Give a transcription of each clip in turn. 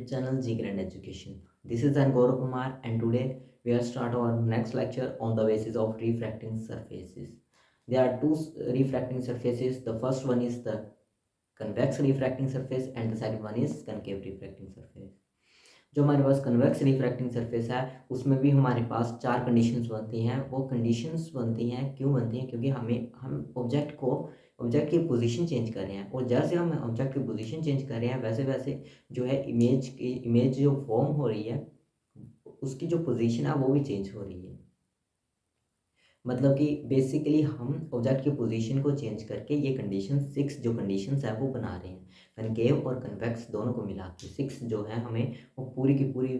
YouTube channel G Grand Education. This is An Gaurav Kumar and today we are start our next lecture on the basis of refracting surfaces. There are two refracting surfaces. The first one is the convex refracting surface and the second one is concave refracting surface. जो हमारे पास convex refracting surface है उसमें भी हमारे पास चार conditions बनती हैं। वो कंडीशंस बनती हैं क्यों बनती हैं? क्योंकि हम ऑब्जेक्ट की पोजीशन चेंज कर रहे हैं और जैसे हम ऑब्जेक्ट की पोजीशन चेंज कर रहे हैं वैसे वैसे जो है इमेज जो फॉर्म हो रही है उसकी जो पोजीशन है वो भी चेंज हो रही है। मतलब कि बेसिकली हम ऑब्जेक्ट की पोजीशन को चेंज करके ये कंडीशन 6 जो कंडीशंस है वो बना रहे हैं। कनकेव और कन्वेक्स दोनों को मिला के 6 जो है हमें वो पूरी की पूरी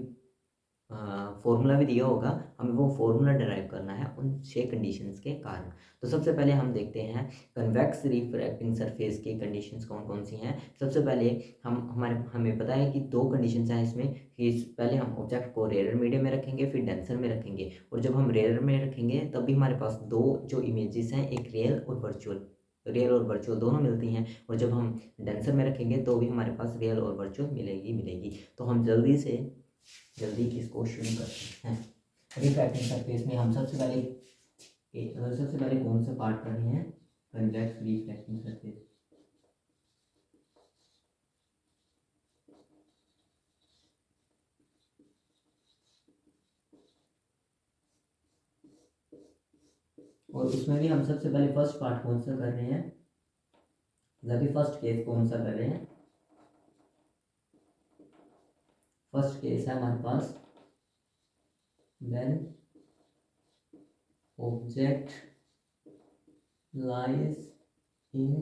फॉर्मूला भी दिया होगा, हमें वो फॉर्मूला डिराइव करना है उन 6 कंडीशंस के कारण। तो सबसे पहले हम देखते हैं कन्वेक्स रिफ्रैक्टिंग सरफेस की कंडीशंस कौन कौन सी हैं। सबसे पहले हमें पता है कि दो कंडीशंस हैं इसमें कि पहले हम ऑब्जेक्ट को रेयर मीडियम में रखेंगे फिर डेंसर में रखेंगे, और जब हम रेयर में रखेंगे तब भी हमारे पास दो जो इमेजेस हैं, एक रियल और वर्चुअल दोनों मिलती हैं, और जब हम डेंसर में रखेंगे तो भी हमारे पास रियल और वर्चुअल मिलेगी। तो हम जल्दी इसको शुरू करते हैं। रिफ्रैक्टिंग सरफेस में हम सबसे पहले कौन सा पार्ट कर रहे हैं? Convex refracting surface. और उसमें भी हम सबसे पहले फर्स्ट पार्ट कौन सा कर रहे हैं? फर्स्ट केस कौन सा कर रहे हैं? फर्स्ट केस है हमारे पास when object lies in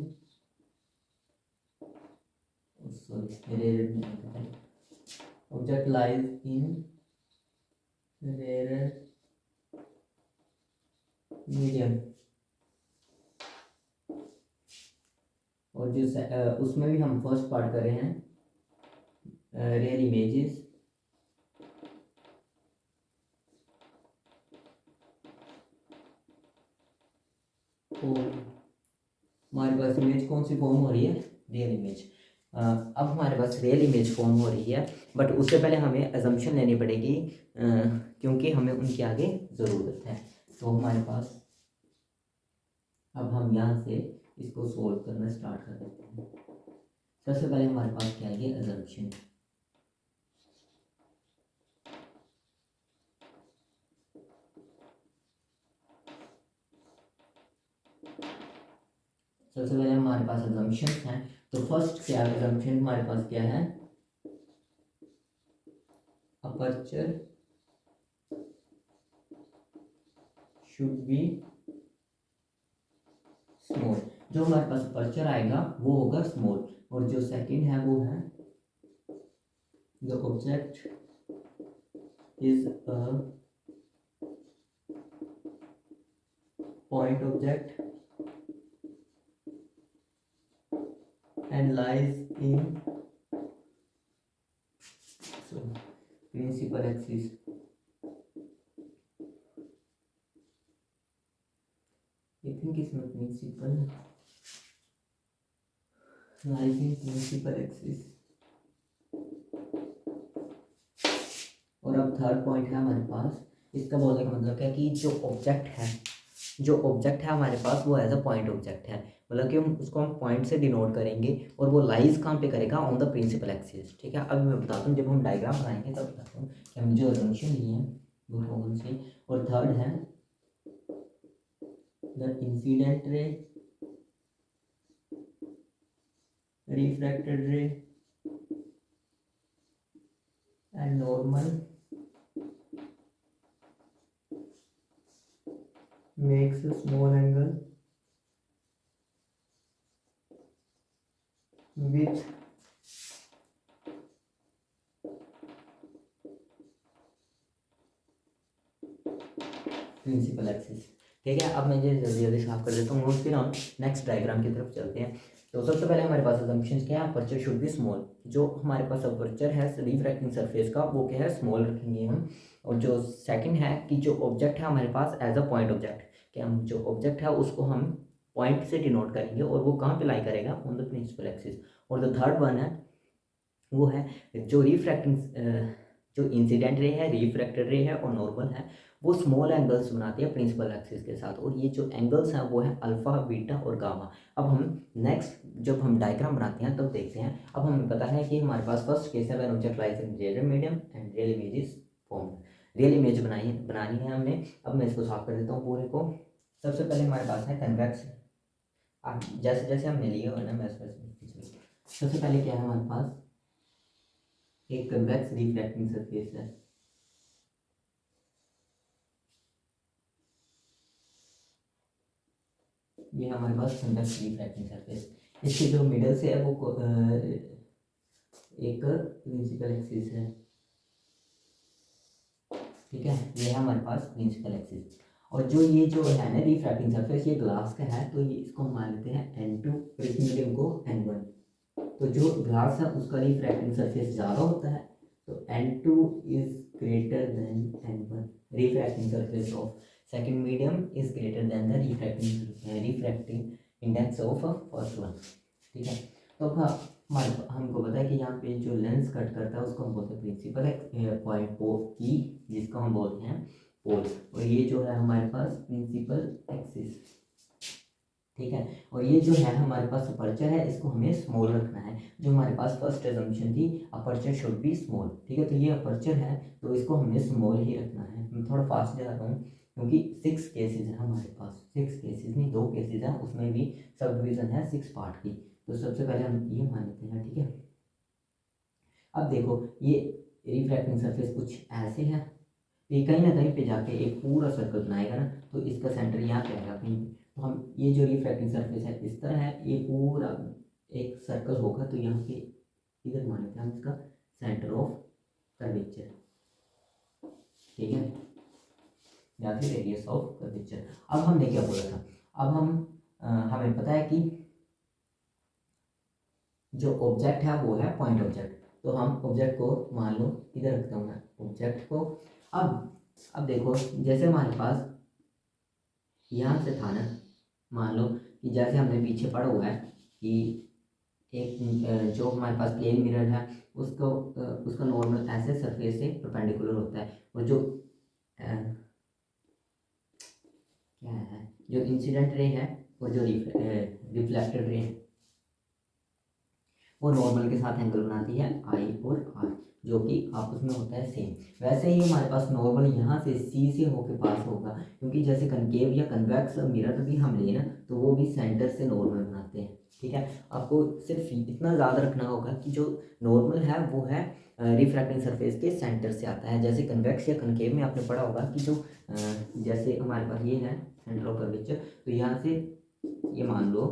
rarer medium, और जो उसमें भी हम फर्स्ट पार्ट कर रहे हैं रियल इमेजेस हमारे पास इमेज कौन सी फॉर्म हो रही है? Real image. अब हमारे पास रियल इमेज फॉर्म हो रही है, बट उससे पहले हमें अजम्पशन लेनी पड़ेगी क्योंकि हमें उनके आगे ज़रूरत है। तो हमारे पास अब हम यहाँ से इसको सोल्व करना स्टार्ट कर देते हैं। सबसे पहले हमारे पास क्या है? अजम्पशन। सबसे पहले हमारे पास अजम्पशन है। तो फर्स्ट क्या अजम्पशन हमारे पास क्या है? Aperture should be small. जो हमारे पास अपर्चर आएगा वो होगा स्मॉल, और जो सेकंड है वो है the object is a point object and lies in principal axis. I think इसमें principal lies in principal axis। और अब थर्ड पॉइंट है हमारे पास। इसका बोलने का मतलब क्या है कि जो ऑब्जेक्ट है हमारे पास वो एज अ पॉइंट ऑब्जेक्ट है, मतलब कि हम पॉइंट से डिनोट करेंगे, और वो लाइज कहाँ पे करेगा? On the principal axis. ठीक है, अभी मैं बताता हूँ, जब हम डायग्राम बनाएंगे तब बताता हूँ कि हम जो अजम्पशन लिए हैं वो कौन सी। और थर्ड है the incident ray, refracted ray and normal makes a small angle with principal axis. ठीक है, अब मैं ये जल्दी साफ कर देता हूँ और फिर हम नेक्स्ट डायग्राम की तरफ चलते हैं। तो सबसे पहले हमारे पास असम्पशंस क्या है? Aperture should be small. जो हमारे पास अपर्चर है रिफ्रैक्टिंग सरफेस का वो क्या है? स्मॉल रखेंगे हम। और जो सेकंड है कि जो ऑब्जेक्ट है हमारे पास एज अ पॉइंट ऑब्जेक्ट, कि हम जो ऑब्जेक्ट है उसको हम पॉइंट से डिनोट करेंगे और वो कहाँ पे लाई करेगा? On the principal axis. और द थर्ड वन है वो है जो रिफ्रैक्टिंग जो इंसिडेंट रे है, रिफ्रैक्टेड रे है और नॉर्मल है, वो स्मॉल एंगल्स बनाते हैं प्रिंसिपल एक्सिस के साथ, और ये जो एंगल्स हैं वो है अल्फ़ा, बीटा और गामा। अब हम नेक्स्ट जब हम डायग्राम बनाते हैं तब देखते हैं। अब हमें पता है कि हमारे पास फर्स्ट केस है when object lies in real medium and real image is formed. Real image बनानी है हमने। अब मैं इसको साफ कर देता हूँ पूरे को। सबसे पहले हमारे पास है कन्वेक्स। जैसे जैसे हमने लिए हो ना वैसे वैसे सबसे पहले क्या है हमारे पास, एक कन्वेक्स रिफ्लेक्टिंग सरफेस है। ये हमारे पास कन्वेक्स रिफ्लेक्टिंग सरफेस। इसके जो मिडल से है वो एक प्रिंसिपल एक्सिस है, ठीक है। ये है हमारे पास प्रिंसिपल एक्सिस। और जो ये जो है ना रिफ्रैक्टिंग सरफेस, ये ग्लास का है, तो ये इसको हम मान लेते हैं N2 और इस मीडियम को N1। तो जो ग्लास है उसका रिफ्रैक्टिंग सरफेस ज़्यादा होता है, तो N2 is greater than N1। Refracting surface of second medium is greater than the refracting index of first one, ठीक है। तो हमको पता है कि यहाँ पे जो लेंस कट करता है उसको हम बोलते हैं प्रिंसिपल पॉइंट की, जिसको हम बोलते हैं पोल। और ये जो है हमारे पास प्रिंसिपल एक्सिस, ठीक है। और ये जो है हमारे पास अपर्चर है, इसको हमें स्मॉल रखना है। जो हमारे पास फर्स्ट एजम्पशन थी अपर्चर शुड बी स्मॉल, ठीक है। तो ये अपर्चर है तो इसको हमें स्मॉल ही रखना है। मैं थोड़ा फास्ट जा रहा हूँ क्योंकि 6 केसेस हैं हमारे पास, 6 केसेस नहीं 2 केसेस हैं, उसमें भी सब डिवीज़न है 6 पार्ट की। तो सबसे पहले हम ये मान लेते हैं, ठीक है। अब देखो ये रिफ्रैक्टिंग सरफेस कुछ ऐसे है, ये कहीं ना कहीं पे जाके एक पूरा सर्कल बनाएगा ना, तो इसका सेंटर यहाँ पे आएगा कहीं पे। तो हम ये जो रिफ्रैक्टिंग सरफेस है इस तरह है, ये पूरा एक सर्कल होगा, तो यहाँ पे इधर मान लेते हैं हम इसका सेंटर ऑफ कर्वेचर, ठीक है, या फिर रेडियस ऑफ कर्वेचर। अब हमने क्या बोला था, अब हमें पता है कि जो ऑब्जेक्ट है वो है पॉइंट ऑब्जेक्ट। तो हम ऑब्जेक्ट को मान लो इधर रखता हूँ मैं ऑब्जेक्ट को। अब देखो जैसे हमारे पास यहाँ से था ना, मान लो कि जैसे हमने पीछे पढ़ा हुआ है कि एक जो हमारे पास प्लेन मिरर है उसको उसका नॉर्मल ऐसे सरफेस से परपेंडिकुलर होता है, और जो क्या है जो इंसिडेंट रे है और जो रिफ्लेक्टेड रे है वो नॉर्मल के साथ एंगल बनाती है आई और आर, जो कि आपस में होता है सेम। वैसे ही हमारे पास नॉर्मल यहाँ से सी से होके पास होगा, क्योंकि जैसे कनकेव या कन्वेक्स मिरर भी हम लें ना तो वो भी सेंटर से नॉर्मल बनाते हैं, ठीक है। आपको सिर्फ इतना याद रखना होगा कि जो नॉर्मल है वो है रिफ्रैक्टिंग सरफेस के सेंटर से आता है। जैसे कन्वेक्स या कनकेव में आपने पढ़ा होगा कि जो जैसे हमारे पास ये है सेंटर ऑफ कर्वेचर, तो यहाँ से ये मान लो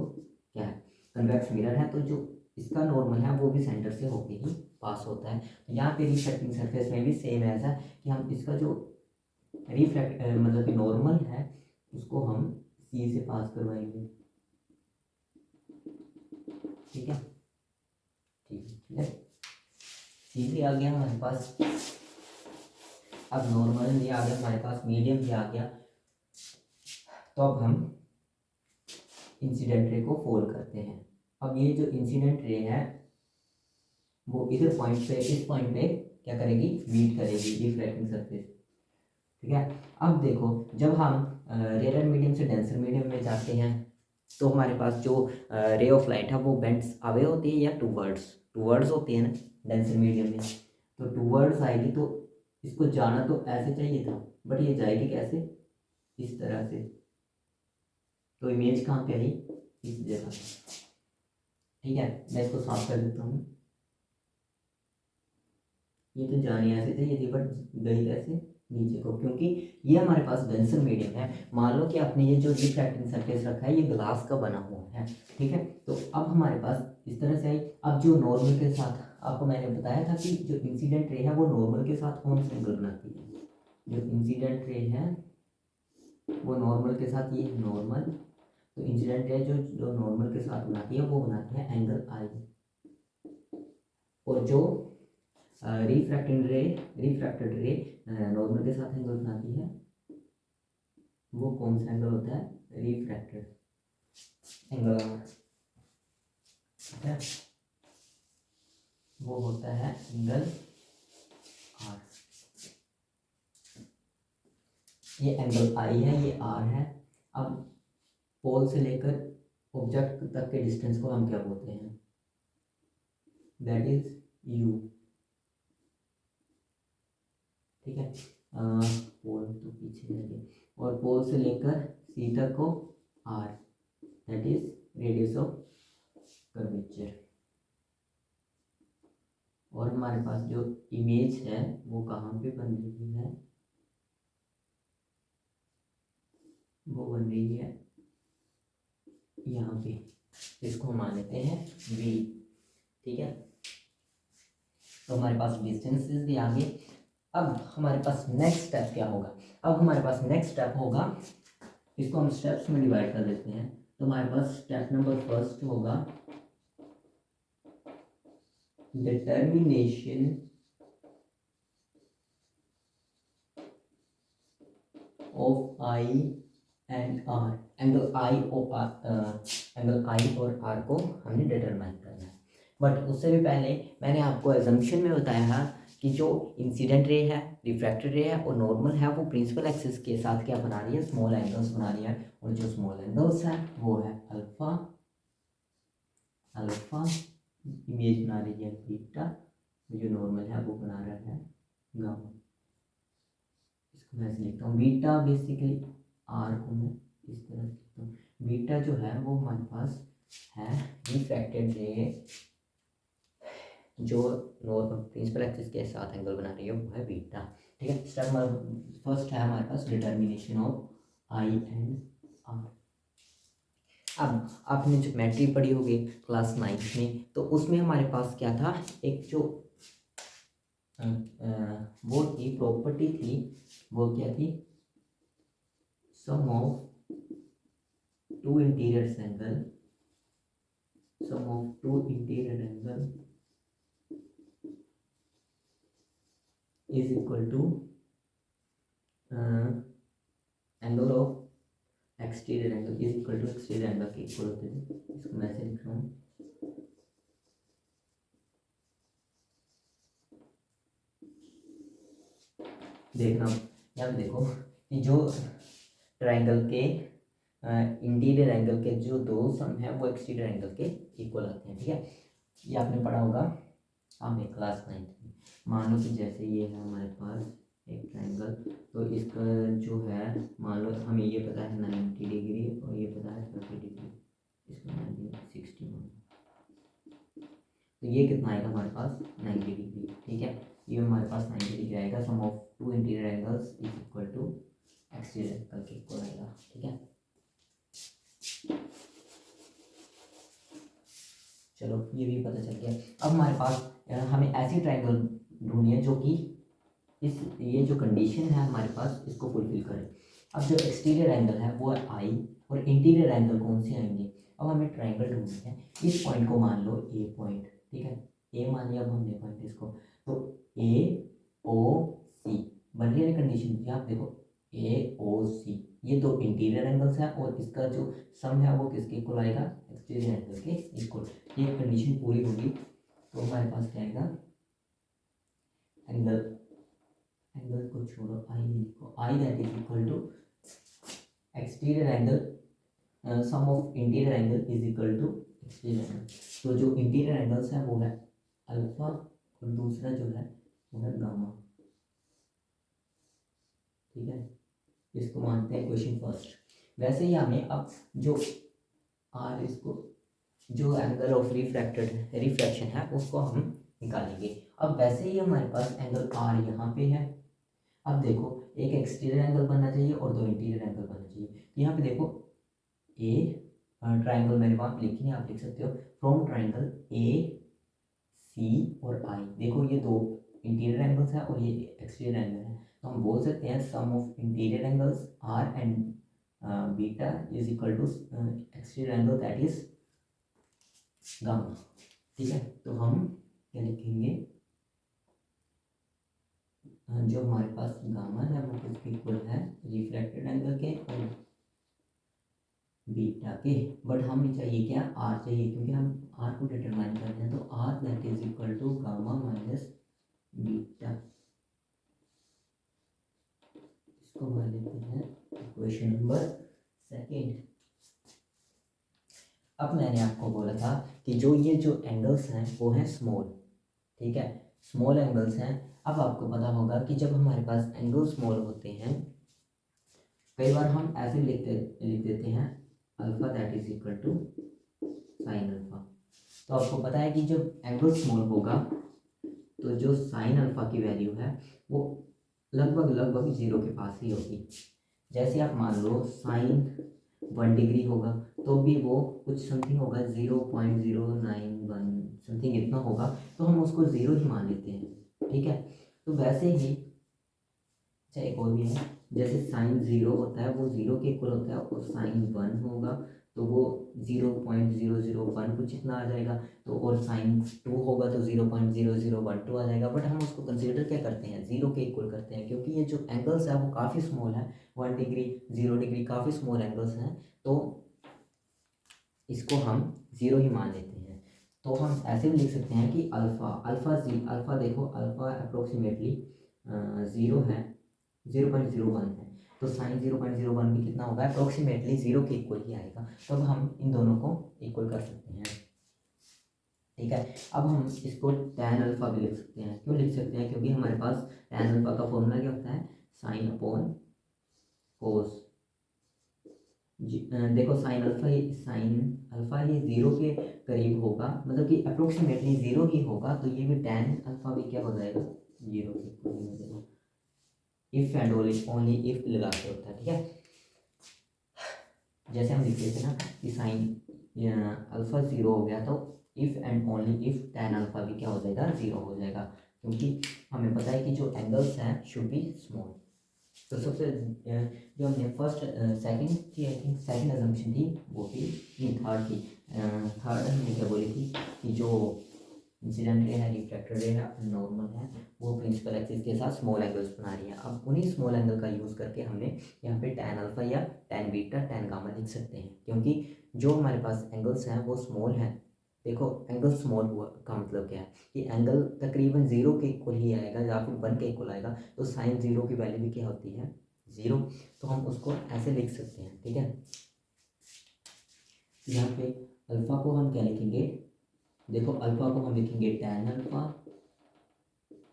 क्या है कन्वेक्स मिरर है, तो जो इसका नॉर्मल है वो भी सेंटर से होके ही पास होता है। तो यहाँ पे रिफ्रैक्टिंग सरफेस में भी सेम ऐसा कि हम इसका जो मतलब कि नॉर्मल है उसको हम सी से पास करवाएंगे, ठीक है, ठीक है। सी भी आ गया हमारे पास, अब नॉर्मल भी आ गया हमारे पास, मीडियम भी आ गया। तो अब हम इंसिडेंट रे को फोल्ड करते हैं। अब ये जो इंसिडेंट रे है वो इधर पॉइंट पे इस पॉइंट पे क्या करेगी, मीट करेगी रिफ्रैक्टिंग सरफेस, ठीक है। अब देखो जब हम रेयर मीडियम से डेंसर मीडियम में जाते हैं तो हमारे पास जो रे ऑफ लाइट है वो बेंड्स अवे होती है या टूवर्ड्स होती है ना डेंसर मीडियम में। तो टूवर्ड्स आएगी तो इसको जाना तो ऐसे चाहिए था, बट ये जाएगी कैसे, इस तरह से। तो इमेज कहाँ पे आई, इस जगह, ठीक है। मैं इसको साफ कर देता हूँ। ये तो जानी ऐसे चाहिए थी बट गई कैसे नीचे को, क्योंकि ये हमारे पास डेंसर मीडियम है। मान लो कि आपने ये जो रिफ्रैक्टिंग सरफेस रखा है ये ग्लास का बना हुआ है, ठीक है। तो अब हमारे पास इस तरह से आई। अब जो नॉर्मल के साथ आपको मैंने बताया था कि जो इंसिडेंट रे है वो नॉर्मल के साथ कौन सा एंगल बनाती है, जो इंसिडेंट रे है वो नॉर्मल के साथ, ये नॉर्मल, तो इंसिडेंट रे जो नॉर्मल के साथ बनाती है वो बनाती है एंगल आई। और जो रिफ्रैक्टेड रे नॉर्मल के साथ एंगल बनाती है वो कौन सा एंगल होता है, रिफ्रैक्टेड एंगल, ठीक है। वो होता है एंगल आर। ये एंगल आई है, ये आर है। अब पोल से लेकर ऑब्जेक्ट तक के डिस्टेंस को हम क्या बोलते हैं? That is you. ठीक है, पोल तो पीछे लगे, और पोल से लेकर सी तक को r, that is radius of curvature. और हमारे पास जो इमेज है वो कहाँ पे बन रही है? वो बन रही है यहाँ पे, इसको हम मान लेते हैं v। ठीक है, तो हमारे पास डिस्टेंसेस भी आ गए। अब हमारे पास नेक्स्ट स्टेप क्या होगा? अब हमारे पास नेक्स्ट स्टेप होगा, इसको हम स्टेप्स में डिवाइड कर देते हैं। तो हमारे पास स्टेप नंबर फर्स्ट होगा determination of I and R. Angle I और आर को हमने डिटरमाइन करना है। बट उससे भी पहले मैंने आपको एजम्पशन में बताया कि जो इंसिडेंट रे है, रिफ्रैक्टेड रे है और नॉर्मल है, वो प्रिंसिपल एक्सिस के साथ क्या बना रही है? स्मॉल एंगल्स बना रही है। और जो स्मॉल एंगल्स है वो है अल्फा, अल्फा इमेज बना रही है बीटा, जो नॉर्मल है वो बना रहा है गामा। इसको मैं ऐसे लिखता हूँ, बीटा बेसिकली आर को मैं इस तरह लिखता हूँ। बीटा जो है वो हमारे पास है रिफ्रैक्टेड रे, जो नॉर्मल प्रिंसिपल एक्सिस के साथ एंगल बना रही है वो है बीटा। ठीक है, स्टेप फर्स्ट है हमारे पास determination of I and are. अब आपने ज्योमेट्री पढ़ी होगी क्लास 9 में, तो उसमें हमारे पास क्या था? एक जो वो थी प्रॉपर्टी थी, वो क्या थी? Sum of two interior angle, sum of two interior angle is equal to angle of exterior angle is equal to exterior angle के इक्वल होते हैं। इसको मैं ऐसे लिख रहा हूँ, देखना यहाँ देखो कि जो ट्रायंगल के इंटीरियर एंगल के जो दो सम है वो एक्सटीरियर एंगल के इक्वल आते हैं। ठीक है, ये आपने पढ़ा होगा आपने क्लास 9 में। मान लो कि जैसे ये है हमारे पास एक ट्रायंगल, तो इसका जो है, मान लो हमें ये पता है 90 डिग्री और ये पता है 30 डिग्री, इसको 60 मान लो, तो ये कितना आएगा हमारे पास? 90 डिग्री। ठीक है, ये हमारे पास 90 डिग्री आएगा। Sum of two interior angles is equal to exterior angle के इक्वल आएगा। ठीक है, चलो ये भी पता चल गया। अब हमारे पास हमें ऐसी ट्रायंगल ढूंढनी है जो कि ये जो कंडीशन है हमारे पास इसको फुलफिल करे। अब जो एक्सटीरियर एंगल है वो है आई, और इंटीरियर एंगल कौन से आएंगे? अब हमें ट्रायंगल ढूंढनी है। इस पॉइंट को मान लो ए पॉइंट। ठीक है, ए मान लिया अब हमने पॉइंट इसको, तो ए ओ सी बन रही है कंडीशन। यहाँ देखो ए ओ सी, ये दो इंटीरियर एंगल्स हैं और इसका जो सम है वो किसके इक्वल आएगा? एक्सटीरियर एंगल के इक्वल। ये कंडीशन पूरी होगी तो हमारे पास क्या आएगा? एंगल, एंगल को छोड़ो, आई लिखो, I that is equal to exterior angle, sum of interior angle is equal to exterior angle. तो जो इंटीरियर एंगल्स है वो है अल्फा और दूसरा जो है वो है गामा। ठीक है, इसको मानते हैं क्वेश्चन फर्स्ट। वैसे ही हमें अब जो आर, इसको जो एंगल ऑफ रिफ्रैक्शन है उसको हम निकालेंगे। अब वैसे ही हमारे पास एंगल आर यहाँ पे है। अब देखो एक एक्सटीरियर एंगल बनना चाहिए और दो इंटीरियर एंगल बनना चाहिए। यहाँ पे देखो ए ट्राइंगल मैंने वहाँ पे लिखी है, आप लिख सकते हो फ्रॉम ट्राइंगल ए सी और आई। देखो ये दो इंटीरियर एंगल्स हैं और ये एक्सटीरियर एंगल है, तो हम बोल सकते हैं sum of interior angles are and beta is equal to exterior angle that is gamma. ठीक है, तो हम क्या लिखेंगे? जो हमारे पास गामा है वो किसके इक्वल है? रिफ्रैक्टेड एंगल के, और बीटा के, बट हमें चाहिए क्या, आर चाहिए, क्योंकि हम आर को डिटरमाइन करते हैं। तो are that is equal to gamma minus beta, इसको मान लेते हैं इक्वेशन नंबर सेकेंड। अब मैंने आपको बोला था कि जो ये जो एंगल्स हैं वो हैं स्मॉल, ठीक है, स्मॉल एंगल्स हैं। अब आपको पता होगा कि जब हमारे पास एंगल स्मॉल होते हैं, कई बार हम ऐसे लिख देते हैं alpha that is equal to sine alpha. तो आपको पता है कि जब एंगल स्मॉल होगा तो जो साइन अल्फा की वैल्यू है वो लगभग 0 के पास ही होगी। जैसे आप मान लो साइन 1 डिग्री होगा तो भी वो कुछ समथिंग होगा 0.091 समथिंग इतना होगा, तो हम उसको 0 ही मान लेते हैं, ठीक है। तो वैसे ही अच्छा एक और भी है, जैसे साइन 0 होता है वो 0 के इक्वल होता है, और साइन 1 होगा तो वो 0.001 कुछ इतना आ जाएगा, तो और साइन 2 होगा तो 0.0012 आ जाएगा। बट हम उसको कंसीडर क्या करते हैं, 0 के इक्वल करते हैं, क्योंकि ये जो एंगल्स है वो काफ़ी स्मॉल है, 1 डिग्री 0 डिग्री काफ़ी स्मॉल एंगल्स हैं, तो इसको हम 0 ही मान लेते हैं। तो हम ऐसे भी लिख सकते हैं कि अल्फ़ा देखो अल्फ़ा अप्रोक्सीमेटली 0 है, 0.01 है, तो साइन 0.01 भी कितना होगा, अप्रोक्सीमेटली 0 के इक्वल ही आएगा। तो अब हम इन दोनों को इक्वल कर सकते हैं, ठीक है। अब हम इसको tan अल्फा भी लिख सकते हैं। क्यों लिख सकते हैं, क्योंकि हमारे पास tan अल्फा का फॉर्मूला क्या होता है, साइन अपॉन कोस। देखो साइन अल्फा ही 0 के करीब होगा, मतलब कि अप्रोक्सीमेटली 0 ही होगा, तो ये भी tan अल्फा भी क्या हो जाएगा, 0 के इक्वल हो जाएगा। इफ एंड ओनली इफ लगा के होता है, ठीक है। जैसे हम लिखते थे ना कि साइन अल्फा 0 हो गया, तो if and only if tan alpha भी क्या हो जाएगा, 0 हो जाएगा, क्योंकि हमें पता है कि जो एंगल्स हैं शुड बी स्मॉल। तो सबसे जो हमने फर्स्ट सेकंड थी, आई थिंक सेकंड अजम्पशन थी, वो थी नहीं थर्ड थी, थर्ड हमने क्या बोली थी कि जो इंसिडेंट रे है, रिफ्रैक्टेड रे है, नॉर्मल है, वो प्रिंसिपल एक्सिस के साथ स्मॉल एंगल्स बना रही है। अब उन्हीं स्मॉल एंगल का यूज़ करके हमने यहाँ पे tan अल्फा या tan बीटा tan गामा लिख सकते हैं, क्योंकि जो हमारे पास एंगल्स हैं वो स्मॉल हैं। देखो एंगल स्मॉल हुआ का मतलब क्या है कि एंगल तकरीबन 0 के इक्वल ही आएगा या फिर 1 के इक्वल आएगा, तो साइन 0 की वैल्यू भी क्या होती है, 0। तो हम उसको ऐसे लिख सकते हैं, ठीक है। यहाँ पे अल्फा को हम क्या लिखेंगे, देखो अल्फा को हम लिखेंगे tan अल्फा,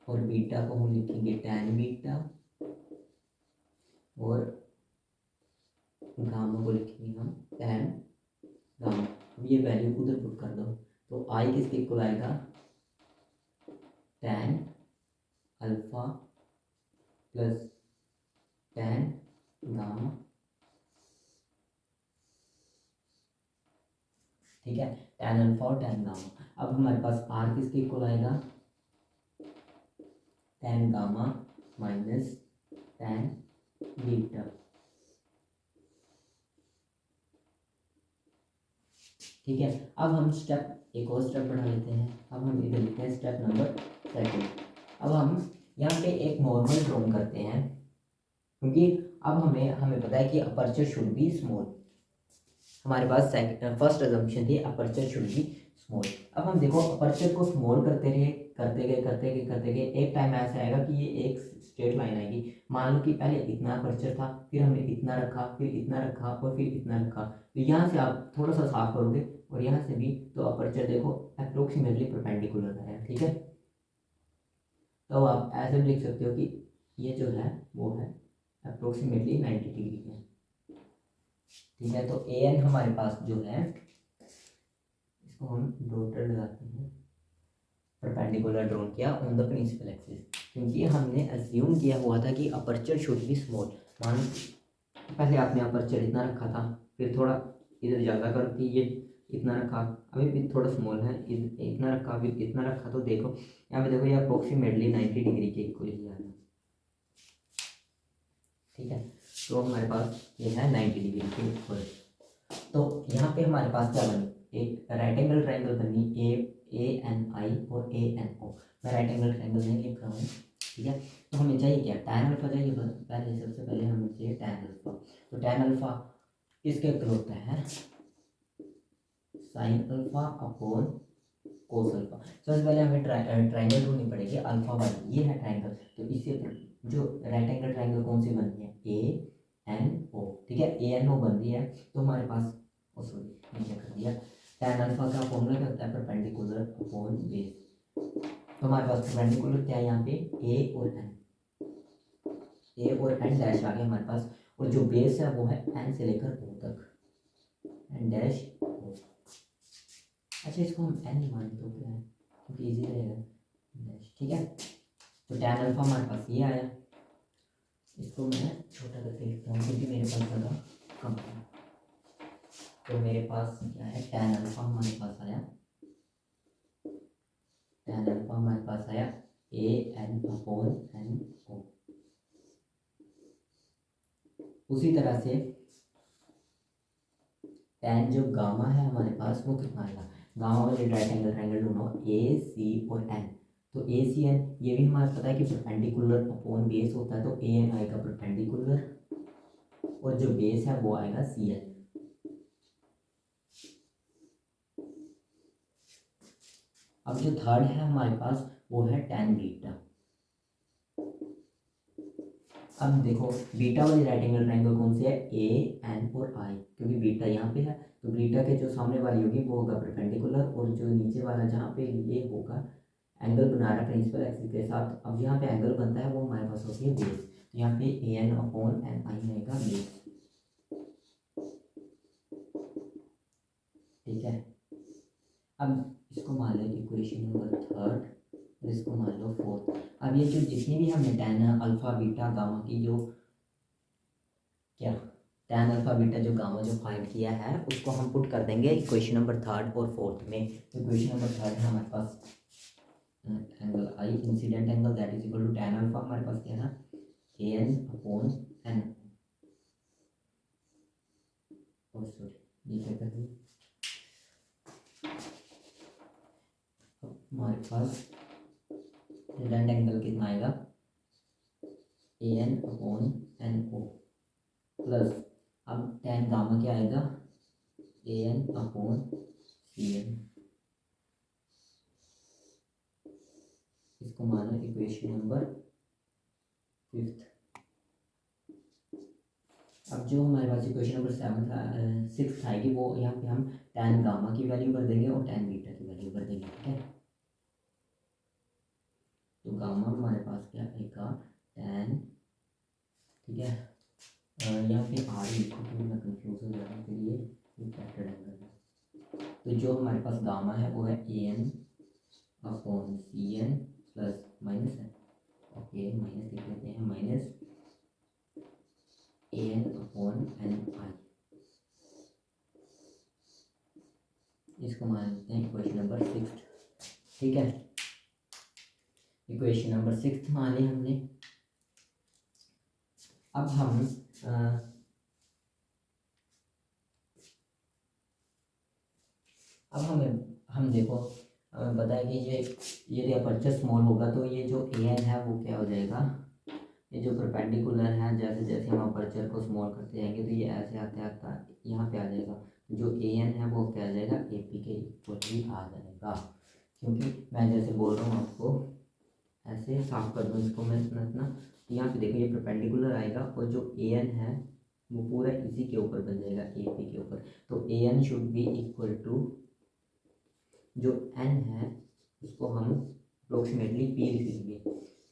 और बीटा को हम लिखेंगे tan बीटा, और गामा को लिखेंगे हम tan गामा। अब ये वैल्यू उधर पुट कर दो, तो आई किसके इक्वल आएगा, tan alpha plus tan gamma, ठीक है, tan अल्फा और tan गामा। अब हमारे पास आर किसके इक्वल आएगा, tan gamma minus tan beta, ठीक है। अब हम एक और स्टेप बढ़ा लेते हैं। अब हम इधर लिखते हैं स्टेप नंबर सेकंड। अब हम यहाँ पे एक नॉर्मल ड्रॉइंग करते हैं, क्योंकि अब हमें पता है कि अपर्चर शुड बी स्मॉल। हमारे पास फर्स्ट अजम्पशन थी अपर्चर शुड बी स्मॉल। अब हम देखो अपर्चर को स्मॉल करते गए एक टाइम ऐसा आएगा कि ये एक स्ट्रेट लाइन आएगी। मान लो कि पहले इतना अपर्चर था, फिर हमने इतना रखा, फिर इतना रखा, और फिर इतना रखा। तो यहाँ से आप थोड़ा सा साफ करोगे और यहाँ से भी, तो अपर्चर देखो अप्रोक्सीमेटली परपेंडिकुलर है, ठीक है। तो आप ऐसे भी लिख सकते हो कि ये जो है वो है अप्रोक्सीमेटली 90 डिग्री है, ठीक है। तो ए एन हमारे पास जो है, इसको हम डॉटेड लगाते हैं, परपेंडिकुलर ड्रॉन किया ऑन द प्रिंसिपल एक्सिस, क्योंकि हमने अज्यूम किया हुआ था कि अपर्चर शुड बी स्मॉल। मान पहले आपने अपर्चर इतना रखा था, फिर थोड़ा इधर ज़्यादा कर कि ये इतना रखा, अभी भी थोड़ा स्मॉल है, इतना रखा, फिर इतना रखा, तो देखो यहाँ पे देखो ये अप्रोक्सीमेटली 90 डिग्री के इक्वल ही आ रहा है, ठीक है। तो हमारे पास ये है 90 डिग्री के इक्वल। तो यहाँ पे हमारे पास क्या बनी, एक राइट एंगल ट्रायंगल बनी ए एन आई और ए एन ओ। मैं राइट एंगल ट्रायंगल नहीं लिख रहा हूँ, ठीक है। तो हमें चाहिए क्या, tan अल्फा चाहिए, पहले सबसे पहले हमें चाहिए tan अल्फा। तो tan अल्फा इसके इक्वल होता है sine alpha upon cos alpha. सबसे पहले हमें ट्राइंगल ढूंढनी पड़ेगी अल्फा वाली, ये है ट्राइंगल। तो इससे जो राइट एंगल ट्राइंगल कौन सी बन रही है, ए एन ओ, ठीक है, ए एन ओ बन रही है। तो हमारे पास सॉरी मैंने कर दिया, tan अल्फा का फॉर्मूला क्या होता है, परपेंडिकुलर अपॉन बेस। तो हमारे पास परपेंडिकुलर क्या है यहाँ पे, ए और एन, ए और एन डैश आ गया हमारे पास, और जो बेस है वो है एन से लेकर ओ तक, एन डैश ओ। अच्छा इसको हम एन ही मान तो क्या है, क्योंकि इजी रहेगा डैश, ठीक है। तो tan अल्फा हमारे पास ये आया, इसको मैं छोटा करके लिखता हूँ क्योंकि मेरे पास ज़्यादा कम है। तो मेरे पास क्या है, tan अल्फा हमारे पास आया, tan अल्फा हमारे पास आया ए एन अपॉन एन ओ। उसी तरह से tan जो गामा है हमारे पास वो कितना आएगा, गामा वाले राइट एंगल ट्रायंगल ढूंढो, ए सी और एन। तो ए सी एन ये भी हमारा पता है कि परपेंडिकुलर अपॉन बेस होता है, तो ए एन आएगा परपेंडिकुलर और जो बेस है वो आएगा सी एन। अब जो थर्ड है हमारे पास वो है tan बीटा। अब देखो बीटा वाली राइट एंगल ट्रायंगल कौन सी है, ए एन और आई, क्योंकि बीटा यहाँ पे है तो बीटा के जो सामने वाली होगी वो होगा परपेंडिकुलर, और जो नीचे वाला जहाँ पे ये होगा एंगल बना रहा है प्रिंसिपल एक्सिस के साथ, अब यहाँ पे एंगल बनता है वो हमारे पास होती है बेस। तो यहाँ पे ए एन अपॉन एन आई आएगा बेस, ठीक है। अब इसको मान लो इक्वेशन नंबर थर्ड, और इसको मान लो फोर्थ। अब ये जो जितनी भी हमने tan अल्फा बीटा गामा की जो क्या tan अल्फा बीटा जो गामा जो फाइंड किया है उसको हम पुट कर देंगे इक्वेशन नंबर थर्ड और फोर्थ में। तो इक्वेशन नंबर थर्ड है हमारे पास angle I incident angle that is equal to tan alpha, हमारे पास क्या है ना ए एन अपॉन एन, और सॉरी ये क्या कर दिया, हमारे पास इंसिडेंट एंगल कितना आएगा, A N upon N O plus, अब tan गामा क्या आएगा, A N upon C N. इसको मानो इक्वेशन नंबर फिफ्थ। अब जो हमारे पास इक्वेशन नंबर सेवन सिक्स आएगी वो यहाँ पे हम tan गामा की वैल्यू भर देंगे और tan बीटा की वैल्यू भर देंगे, ठीक है। तो गामा हमारे पास क्या आएगा tan, ठीक है, यहाँ पे आर लिखो क्योंकि मैं कंफ्यूज हो जाने के लिए रिफ्रैक्टेड एंगल है। तो जो हमारे पास गामा है वो है A N upon C N plus minus है, ओके माइनस लिख लेते हैं, minus A N upon N I. इसको मान लेते हैं इक्वेशन नंबर सिक्स, ठीक है। इक्वेशन नंबर सिक्स मान ली हमने। अब हम देखो हमें पता है कि ये अपर्चर स्मॉल होगा तो ये जो ए एन है वो क्या हो जाएगा, ये जो परपेंडिकुलर है जैसे जैसे हम अपर्चर को स्मॉल करते जाएंगे तो ये ऐसे आते आता यहाँ पे आ जाएगा, तो जो ए एन है वो क्या आ जाएगा, ए पी के इक्वल ही आ जाएगा। क्योंकि मैं जैसे बोल रहा हूँ आपको ऐसे साफ कर दूँ इसको मैं इतना, तो यहाँ पे देखो ये परपेंडिकुलर आएगा और जो ए एन है वो पूरा इसी के ऊपर बन जाएगा, ए पी के ऊपर। तो A N should be equal to जो एन है उसको हम अप्रोक्सीमेटली पी लिख लेंगे,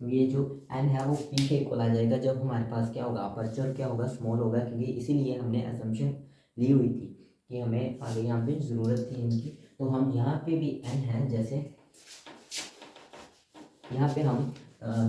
ये जो एन है वो पी के इक्वल आ जाएगा जब हमारे पास क्या होगा, अपर्चर क्या होगा, स्मॉल होगा, क्योंकि इसीलिए हमने असम्पशन ली हुई थी कि हमें आगे यहाँ पे ज़रूरत थी इनकी। तो हम यहाँ पे भी एन है, जैसे यहाँ पे हम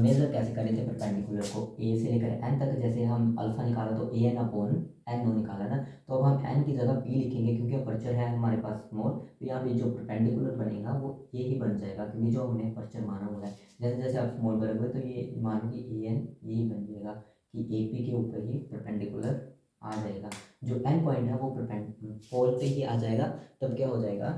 मेजर कैसे कर रहे थे परपेंडिकुलर को ए से लेकर एन तक, जैसे हम अल्फा निकाला तो A N upon N no निकाला ना, तो अब हम एन की जगह पी लिखेंगे क्योंकि अपर्चर है हमारे पास स्मॉल, तो यहाँ पे जो परपेंडिकुलर बनेगा वो ये ही बन जाएगा क्योंकि जो हमने अपर्चर माना हुआ है। जैसे जैसे आप स्मॉल करोगे तो ये मानो कि ए एन यही बन जाएगा कि ए पी के ऊपर ही परपेंडिकुलर आ जाएगा, जो एन पॉइंट है वो पोल पे ही आ जाएगा। तब क्या हो जाएगा,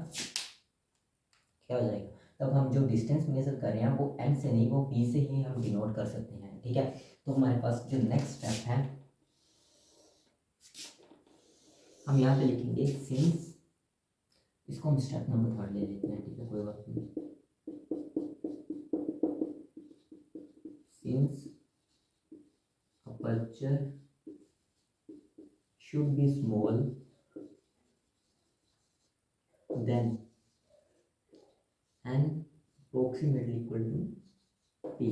क्या हो जाएगा, तब हम जो डिस्टेंस मेजर कर रहे हैं वो एन से नहीं वो पी से ही हम डिनोट कर सकते हैं, ठीक है। तो हमारे पास जो नेक्स्ट स्टेप है हम यहाँ पे लिखेंगे सिंस, इसको हम स्टेप नंबर 3 ले लेते हैं, ठीक है, कोई बात नहीं। Since aperture should be small then n approximately equal to p।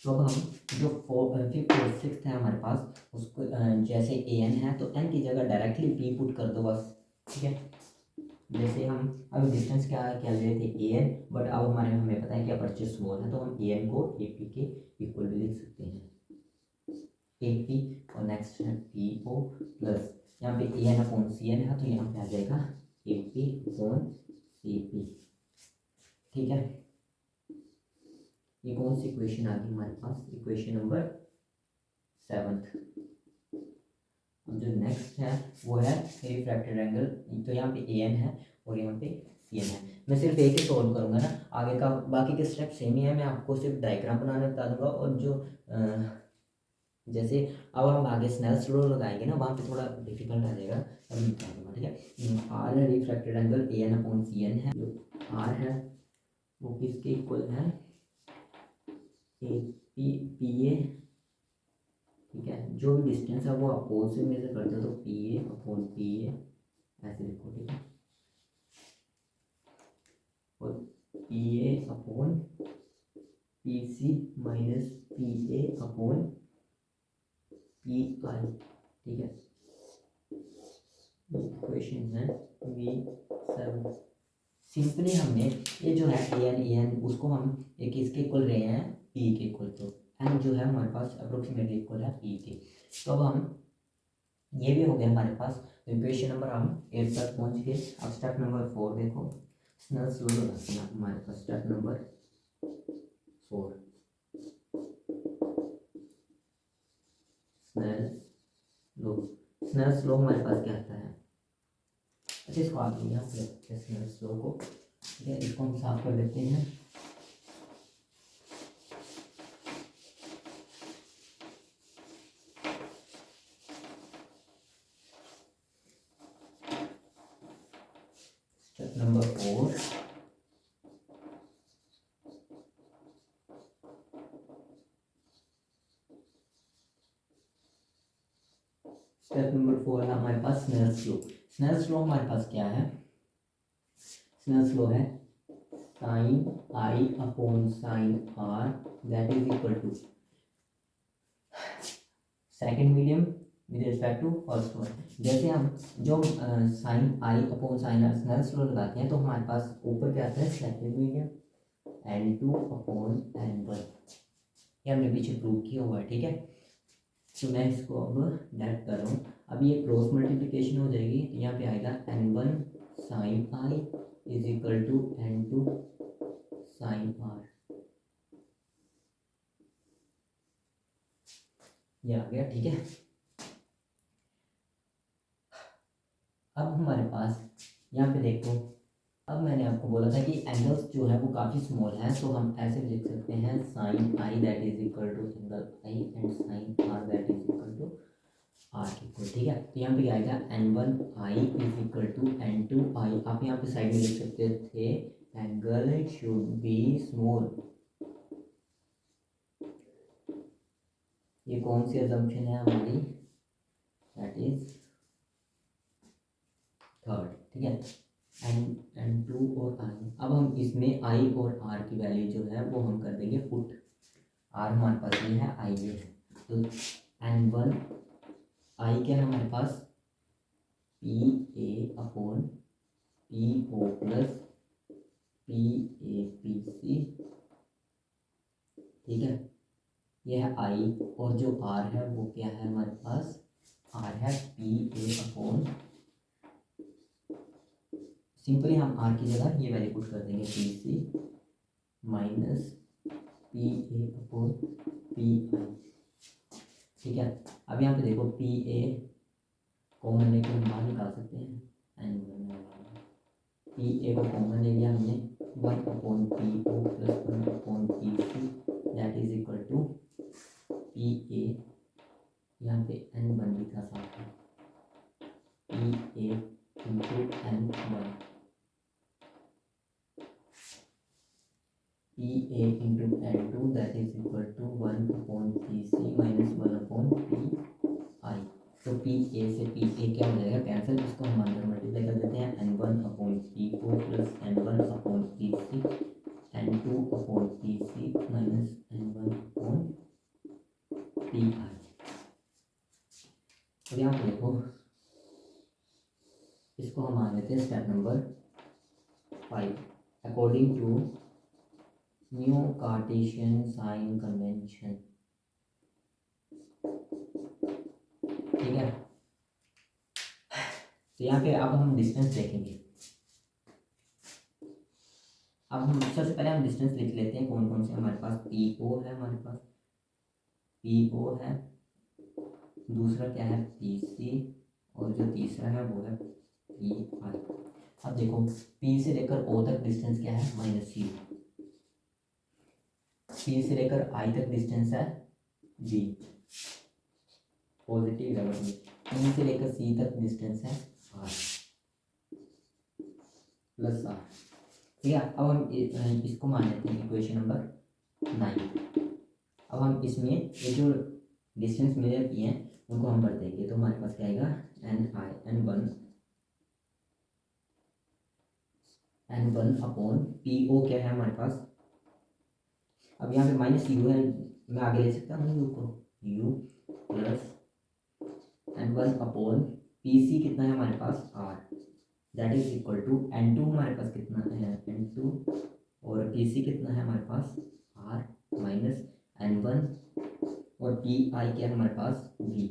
तो अब हम जो 5th और 6th है हमारे पास, उसको जैसे an है तो n की जगह डायरेक्टली p पुट कर दो बस, ठीक है। जैसे हम अब डिस्टेंस क्या ले रहे थे an, बट अब हमें पता है कि अपर्चर स्मॉल है तो हम an को ap के इक्वल भी लिख सकते हैं, ap, और नेक्स्ट है po प्लस यहाँ पे an अपॉन cn है तो यहाँ पे आ जाएगा ap अपॉन cp, ठीक है। ये कौन सी इक्वेशन आ गई हमारे पास, इक्वेशन नंबर 7। अब जो नेक्स्ट है वो है रिफ्रैक्टेड एंगल, तो यहाँ पे an है और यहाँ पे cn है। मैं सिर्फ एक ही सॉल्व करूँगा ना, आगे का बाकी के स्टेप सेम ही है, मैं आपको सिर्फ डायग्राम बनाने बता दूंगा। और जो जैसे अब हम आगे स्नेल्स लॉ लगाएंगे ना, वहाँ पे थोड़ा डिफिकल्ट आ जाएगा, अभी बता दूंगा, ठीक है। आर है refracted angle an upon cn है, जो आर है वो किसके इक्वल है, पी ए, ठीक है। जो भी डिस्टेंस है वो अपोज से मेजर करते हो तो p A upon p a ऐसे लिखो, ठीक है। और p A upon p c minus p A upon p i, ठीक है। इक्वेशन है V7। सिंपली हमने ये जो है an उसको हम एक इसके इक्वल रहे हैं p के इक्वल, तो n जो है हमारे पास अप्रोक्सीमेटली इक्वल है p के। तो अब हम ये भी हो गया हमारे पास, तो इक्वेशन नंबर हम 8 तक पहुंच गए। अब स्टेप नंबर 4 देखो, स्नेल्स लॉ लगाते हैं हमारे पास, स्टेप नंबर 4 स्नेल्स लॉ हमारे पास क्या आता है, अच्छा इसको आगे यहाँ पे रखते हैं स्नेल्स लॉ को, ठीक है। इसको हम साफ कर देते हैं। स्टेप नंबर 4, स्टेप नंबर 4 है हमारे पास स्नेल्स लॉ। स्नेल्स लॉ हमारे पास क्या है, स्नेल्स लॉ है sine I upon sine are that is equal to second medium with respect to first one. जैसे हम जो साइन आई upon sine r Snell's law लगाते हैं तो हमारे पास ऊपर क्या आता है second medium n2 upon n1, ये हमने पीछे प्रूव किया हुआ है, ठीक है। तो मैं इसको अब डायरेक्ट कर रहा हूँ। अब ये क्रॉस मल्टीप्लिकेशन हो जाएगी तो यहाँ पे आएगा n1 sine i is equal to n2 sine r, ये आ गया, ठीक है। अब हमारे पास यहाँ पे देखो, अब मैंने आपको बोला था कि एंगल्स जो है वो काफ़ी स्मॉल है, तो हम ऐसे भी लिख सकते हैं sine i that is equal to angle i and sine are that is equal to r equal, ठीक है। तो यहाँ पे क्या आएगा n1 i is equal to n2 i. आप यहाँ पे साइड में लिख सकते थे एंगल शुड बी स्मॉल। ये कौन सी अजम्पशन है हमारी, दैट इज थर्ड, ठीक है। n2 और आई, अब हम इसमें i और r की वैल्यू जो है वो हम कर देंगे पुट। r हमारे पास ये है, i ये है, तो n1 i क्या है हमारे पास P A upon P O plus P A P C, ठीक है। ये है i, और जो r है वो क्या है हमारे पास, r है पी ए अपॉन, सिंपली हम r की जगह ये वैल्यू पुट कर देंगे p c minus p A upon p i, ठीक है। अब यहाँ पे देखो पी ए कॉमन लेके हम बाहर निकाल सकते हैं, पी ए को कॉमन ले लिया हमने, 1 upon P O plus 1 upon p C that is equal to P A, यहाँ पे n बन भी था साथ में, P A into N1 P A into N2 that is equal to 1/PC minus 1/PI। तो पी ए से पी ए क्या हो जाएगा, कैंसिल, इसको हम अंदर मल्टीप्लाई कर देते हैं, N1/PO plus N1/PC N2/PC minus N1/PI। और यहाँ पे देखो, इसको हम मान लेते हैं step number 5 according to new Cartesian sign convention. ठीक है, तो यहाँ पे अब हम डिस्टेंस देखेंगे। अब हम सबसे पहले हम डिस्टेंस लिख लेते हैं, कौन कौन से हमारे पास पी ओ है, हमारे पास पी ओ है, दूसरा क्या है पी सी, और जो तीसरा है वो है पी आई। अब देखो पी से लेकर ओ तक डिस्टेंस क्या है -u, पी से लेकर आई तक डिस्टेंस है v पॉजिटिव है, पी से लेकर सी तक डिस्टेंस है r प्लस r। ठीक है, अब हम इसको मान लेते हैं इक्वेशन नंबर 9। अब हम इसमें ये जो डिस्टेंस मेजर किए हैं उनको हम भर देंगे, तो हमारे पास क्या आएगा N1 अपॉन पी ओ क्या है हमारे पास। अब यहाँ पे -u है, मैं आगे ले सकता हूँ u को, u plus N1 upon p c कितना है हमारे पास r, that is equal to N2 हमारे पास कितना है N2, और पी सी कितना है हमारे पास r माइनस N1, और पी आई क्या है हमारे पास v।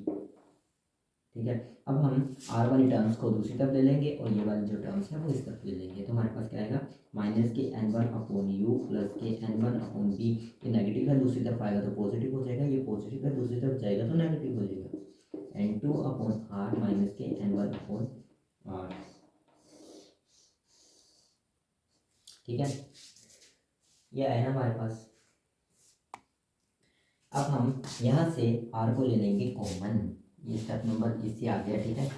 ठीक है, अब हम r वाली टर्म्स को दूसरी तरफ ले लेंगे और ये वाली जो टर्म्स है वो इस तरफ ले लेंगे, तो हमारे पास क्या आएगा माइनस के N1 अपॉन यू प्लस के N1 अपॉन बी। ये नेगेटिव है, दूसरी तरफ आएगा तो पॉजिटिव हो जाएगा, ये पॉजिटिव है, दूसरी तरफ जाएगा तो नेगेटिव हो जाएगा, N2 अपॉन आर माइनस के N1 अपॉन आर। ठीक है, ये आया ना हमारे पास। अब हम यहाँ से r को ले लेंगे कॉमन, ये स्टेप नंबर इससे आ गया। ठीक है,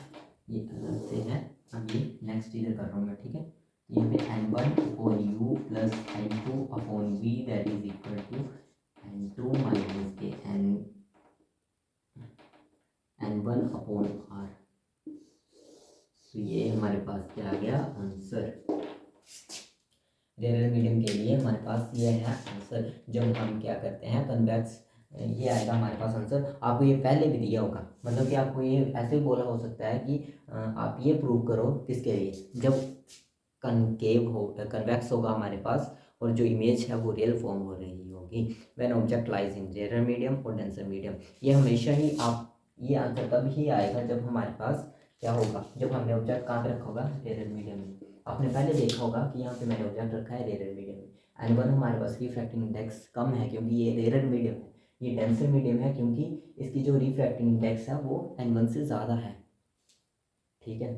ये अलग से है, अब ये नेक्स्ट इधर कर रहा हूँ मैं। ठीक है, यहाँ पे N1 upon u plus N2 upon v that is equal to N2 minus के N1 अपॉन आर। तो ये हमारे पास क्या आ गया आंसर, रेयर मीडियम के लिए हमारे पास ये है आंसर। जब हम क्या करते हैं कन्वेक्स, ये आएगा हमारे पास आंसर। आपको ये पहले भी दिया होगा, मतलब कि आपको ये ऐसे भी बोला हो सकता है कि आप ये प्रूव करो किसके लिए, जब कनकेव हो कन्वेक्स होगा हमारे पास और जो इमेज है वो रियल फॉर्म हो रही होगी, when object lies in rare medium और डेंसर मीडियम। ये हमेशा ही आप, ये आंसर तब ही आएगा जब हमारे पास क्या होगा, जब हमने ऑब्जेक्ट कहाँ पे रखा होगा रेयर मीडियम में। आपने पहले देखा होगा कि यहाँ पे मैंने ऑब्जेक्ट रखा है रेयर मीडियम में। N1 हमारे पास रिफ्रैक्टिंग इंडेक्स कम है क्योंकि ये रेयर मीडियम है, ये डेंसर मीडियम है क्योंकि इसकी जो रिफ्रैक्टिंग इंडेक्स है वो N1 से ज़्यादा है। ठीक है,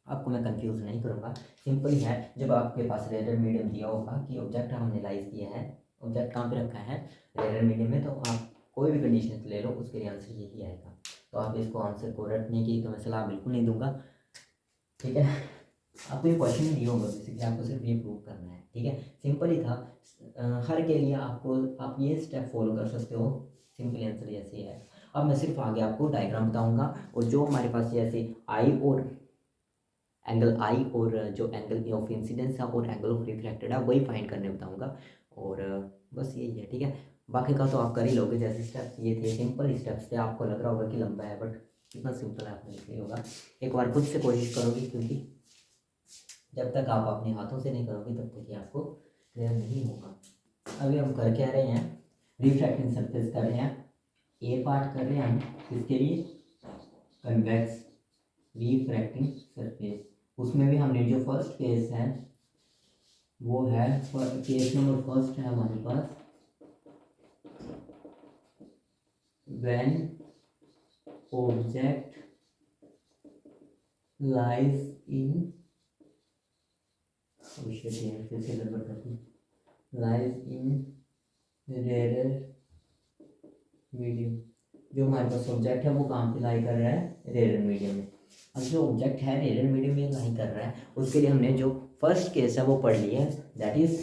आपको मैं कंफ्यूज नहीं करूँगा, सिंपल ही है। जब आपके पास रेयर मीडियम दिया होगा कि ऑब्जेक्ट हमने लाइज किया है, ऑब्जेक्ट कहाँ पे रखा है रेयर मीडियम में, तो आप कोई भी कंडीशन ले लो उसके लिए आंसर यही आएगा। तो आप इसको आंसर को रटने की तो मैं सलाह बिल्कुल नहीं दूंगा। ठीक है, आपको ये क्वेश्चन दिया होगा बेसिकली, आपको सिर्फ ये प्रूव करना है। ठीक है, सिंपल ही था। हर के लिए आपको, आप ये स्टेप फॉलो कर सकते हो, सिंपल आंसर ऐसे ही है। अब मैं सिर्फ आगे आपको डायग्राम बताऊंगा, और जो हमारे पास जैसे आई और एंगल आई और जो एंगल ऑफ इंसिडेंस है और एंगल ऑफ रिफ्लेक्टेड है वही फाइंड करने बताऊंगा, और बस यही है। ठीक है, बाकी का तो आप कर ही लोगे, जैसे स्टेप्स ये थे सिंपल स्टेप्स थे, आपको लग रहा होगा कि लंबा है बट इतना सिंपल है, आपने लिखा होगा। एक बार खुद से कोशिश करोगे, क्योंकि जब तक आप अपने हाथों से नहीं करोगे तब तक ये आपको क्लियर नहीं होगा। अभी हम कर क्या रहे हैं, रिफ्रैक्टिंग सरफेस कर रहे हैं, ए पार्ट कर रहे हैं हम इसके लिए कन्वेक्स रिफ्रैक्टिंग सरफेस। उसमें भी हमने जो फर्स्ट केस है वो है, केस नंबर फर्स्ट है हमारे पास, व्हेन ऑब्जेक्ट लाइज इन, फिर से गड़बड़ करती, लाइज इन रेयर मीडियम। जो हमारे पास ऑब्जेक्ट है वो कहाँ पे लाई कर रहा है रेयर मीडियम में। अब जो ऑब्जेक्ट है रियल मीडियम में नहीं कर रहा है, उसके लिए हमने जो फर्स्ट केस है वो पढ़ लिया है, दैट इज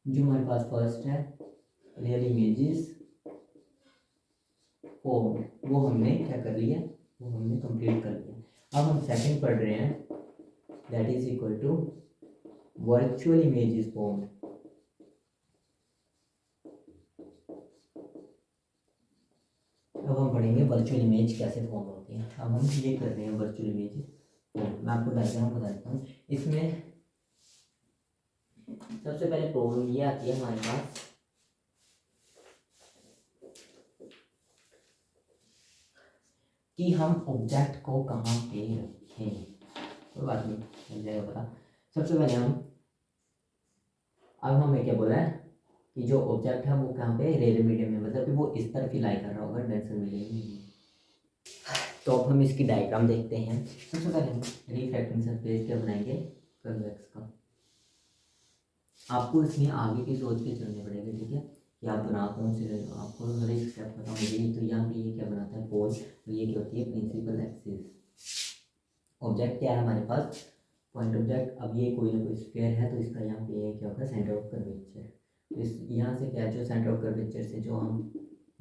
जो हमारे पास फर्स्ट है रियल इमेजेस फॉर्म, वो हमने क्या कर लिया, वो हमने कंप्लीट कर लिया। अब हम सेकंड पढ़ रहे हैं, that is equal to virtual images form. अब हम पढ़ेंगे वर्चुअल इमेज कैसे फॉर्म होती है। अब हम ये कर रहे हैं वर्चुअल इमेज फॉर्म। मैं आपको डायग्राम बता देता हूँ। इसमें सबसे पहले प्रॉब्लम ये आती है हमारे पास कि हम ऑब्जेक्ट को कहाँ पे रखें। कोई बात नहीं, मिल जाएगा पता। सबसे पहले अब हमें क्या बोला है कि जो ऑब्जेक्ट है वो कहाँ पे, रेडियल मीडियम में, मतलब कि वो इस तरफ ही लाई कर रहा होगा डेंसर मीडियम में। तो अब हम इसकी डायग्राम देखते हैं। सबसे पहले हम रिफ्रैक्टिंग सरफेस क्या बनाएंगे, कन्वेक्स का। आपको इसमें आगे की सोच के चलने पड़ेगा, ठीक है, कि आप बना कौन से, आपको हर एक स्टेप पता होना चाहिए। तो यहाँ पे ये क्या बनाता है, पोल, तो ये क्या होती है प्रिंसिपल एक्सिस। ऑब्जेक्ट क्या है हमारे पास, पॉइंट ऑब्जेक्ट। अब ये कोई ना कोई स्फीयर है, तो इसका यहाँ पे क्या होगा, सेंटर ऑफ कर्वेचर। तो इस यहाँ से क्या, जो सेंटर ऑफ कर्वेचर से जो हम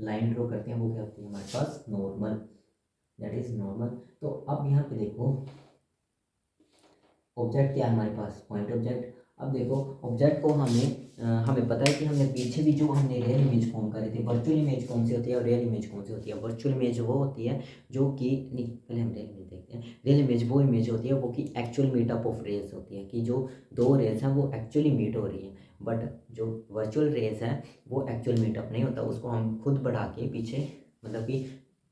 लाइन ड्रॉ करते हैं वो क्या होती है हमारे पास, नॉर्मल, दैट इज नॉर्मल। तो अब यहाँ पे देखो ऑब्जेक्ट क्या है हमारे पास, पॉइंट ऑब्जेक्ट। अब देखो ऑब्जेक्ट को हमें पता है कि हमने पीछे भी जो हमने रियल इमेज फॉर्म करी थी, वर्चुअल इमेज कौन सी होती है और रियल इमेज कौन सी होती है। वर्चुअल इमेज वो होती है जो कि, नहीं पहले हम रियल इमेज देखते हैं। रियल इमेज वो इमेज होती है वो कि एक्चुअल मीटअप ऑफ रेज होती है, कि जो दो रेज हैं वो एक्चुअली मीट हो रही हैं। बट जो वर्चुअल रेज है वो एक्चुअल मीटअप नहीं होता, उसको हम खुद बढ़ा के पीछे, मतलब कि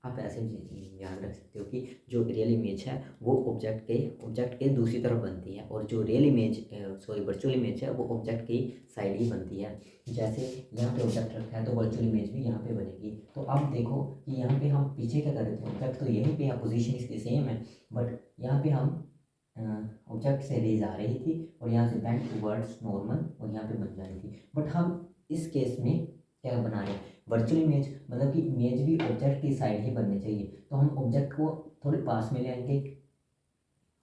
आप ऐसे ध्यान रख सकते हो कि जो रियल इमेज है वो ऑब्जेक्ट के दूसरी तरफ बनती है, और जो रियल इमेज वर्चुअल इमेज है वो ऑब्जेक्ट की साइड ही बनती है। जैसे यहाँ पे ऑब्जेक्ट रखा है तो वर्चुअल इमेज भी यहाँ पे बनेगी। तो अब देखो कि यहाँ पे हम पीछे क्या कर रहे थे, ऑब्जेक्ट तो यहीं पे है, पोजीशन इसकी सेम है, बट यहाँ पे हम ऑब्जेक्ट से रेज आ रही थी और यहाँ से बेंड टुवर्ड्स नॉर्मल और यहाँ पे बन जा रही थी। बट हम इस केस में क्या बना रहे हैं, वर्चुअल इमेज, मतलब कि इमेज भी ऑब्जेक्ट की साइड ही बननी चाहिए। तो हम ऑब्जेक्ट को थोड़े पास में ले आएंगे।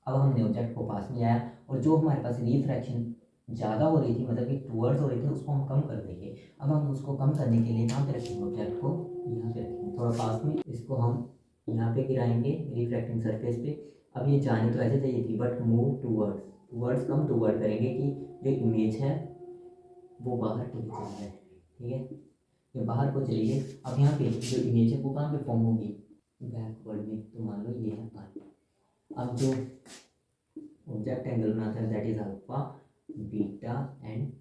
अब हमने ऑब्जेक्ट को पास में लाया और जो हमारे पास रिफ्रैक्शन ज़्यादा हो रही थी, मतलब कि टूवर्ड्स हो रही थी, उसको हम कम कर देंगे। अब हम उसको कम करने के लिए कहाँ पे रखेंगे, ऑब्जेक्ट को यहाँ पे रखेंगे थोड़ा पास में। इसको हम यहाँ पे गिराएंगे रिफ्रैक्टिंग सरफेस पे। अब ये जाने तो ऐसे चाहिए थी, but move towards, towards come toward करेंगे कि जो इमेज है वो बाहर को चल जाए, ठीक है, ये बाहर को चली गई। अब यहाँ पे जो इमेज है वो कहाँ पे फॉर्म होगी, बैकवर्ड में। तो मान लो ये है आई। अब जो ऑब्जेक्ट एंगल बनाता है that is alpha, beta and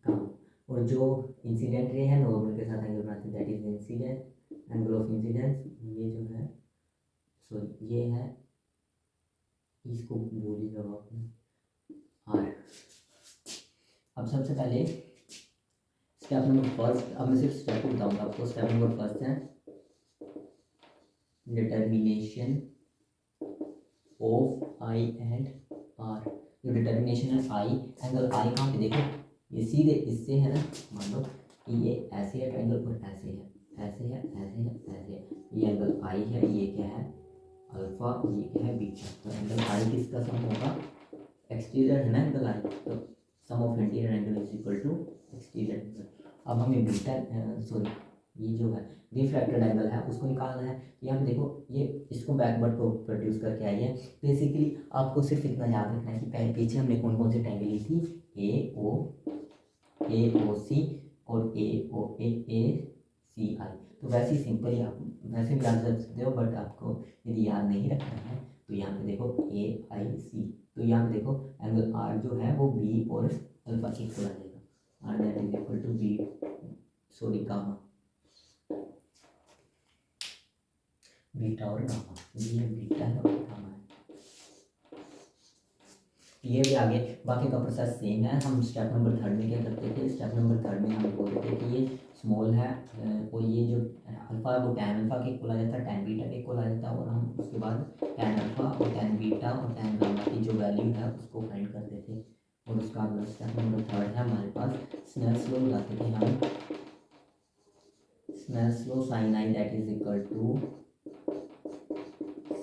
gamma. और जो इंसिडेंट रे है नॉर्मल के साथ एंगल बनाते हैं that is incident angle of incidence. ये जो है, सॉरी ये है, इसको भूल ही जाओ आपने, आर। अब सबसे पहले स्टेप नंबर फर्स्ट, अब मैं सिर्फ स्टेप को बताऊंगा आपको। स्टेप नंबर फर्स्ट है determination of I and r. जो डिटर्मिनेशन है आई, एंगल आई कहाँ पे, देखो ये सीधे इससे है ना, मान लो कि ये ऐसे है ट्रायंगल और ऐसे है, ऐसे है, ऐसे है, ऐसे है। ये एंगल आई है, ये क्या है अल्फा, और ये क्या है बीटा। तो एंगल आई किसका सम होगा, एक्सटीरियर है ना एंगल आई, तो sum of interior angle is equal to exterior angle. अब हमें बीटा, सॉरी ये जो है रिफ्रैक्टेड एंगल है उसको निकालना है। यहाँ पे देखो ये इसको बैकवर्ड को प्रोड्यूस करके आई है। बेसिकली आपको सिर्फ इतना याद रखना है कि पहले पीछे हमने कौन कौन सी ट्रायंगल ली थी, ए ओ सी और ए सी आई। तो वैसे ही सिंपल ही आप वैसे भी याद रख सकते हो, बट आपको यदि याद नहीं रखना है तो यहाँ पे देखो ए आई सी। तो यहाँ पे देखो एंगल आर जो है वो बी और अल्फा की इक्वल आ जाएगा, r that is equal to b, sorry gamma, beta और गामा। ये बीटा है और गामा है, ये भी आगे बाकी का प्रोसेस सेम है। हम स्टेप नंबर थर्ड में क्या करते थे, स्टेप नंबर थर्ड में हम बोलते थे कि ये स्मॉल है और ये जो अल्फा है वो टैन अल्फा के इक्वल आ जाता है, टैन बीटा के इक्वल आ जाता है, और हम उसके बाद टैन अल्फा और टैन बीटा और टैन गामा की जो वैल्यू है उसको फाइंड करते थे। और उसका अगला स्टेप नंबर थर्ड है हमारे पास स्नेल्स लॉ लगाते थे हम। Snell's law sine i that is equal to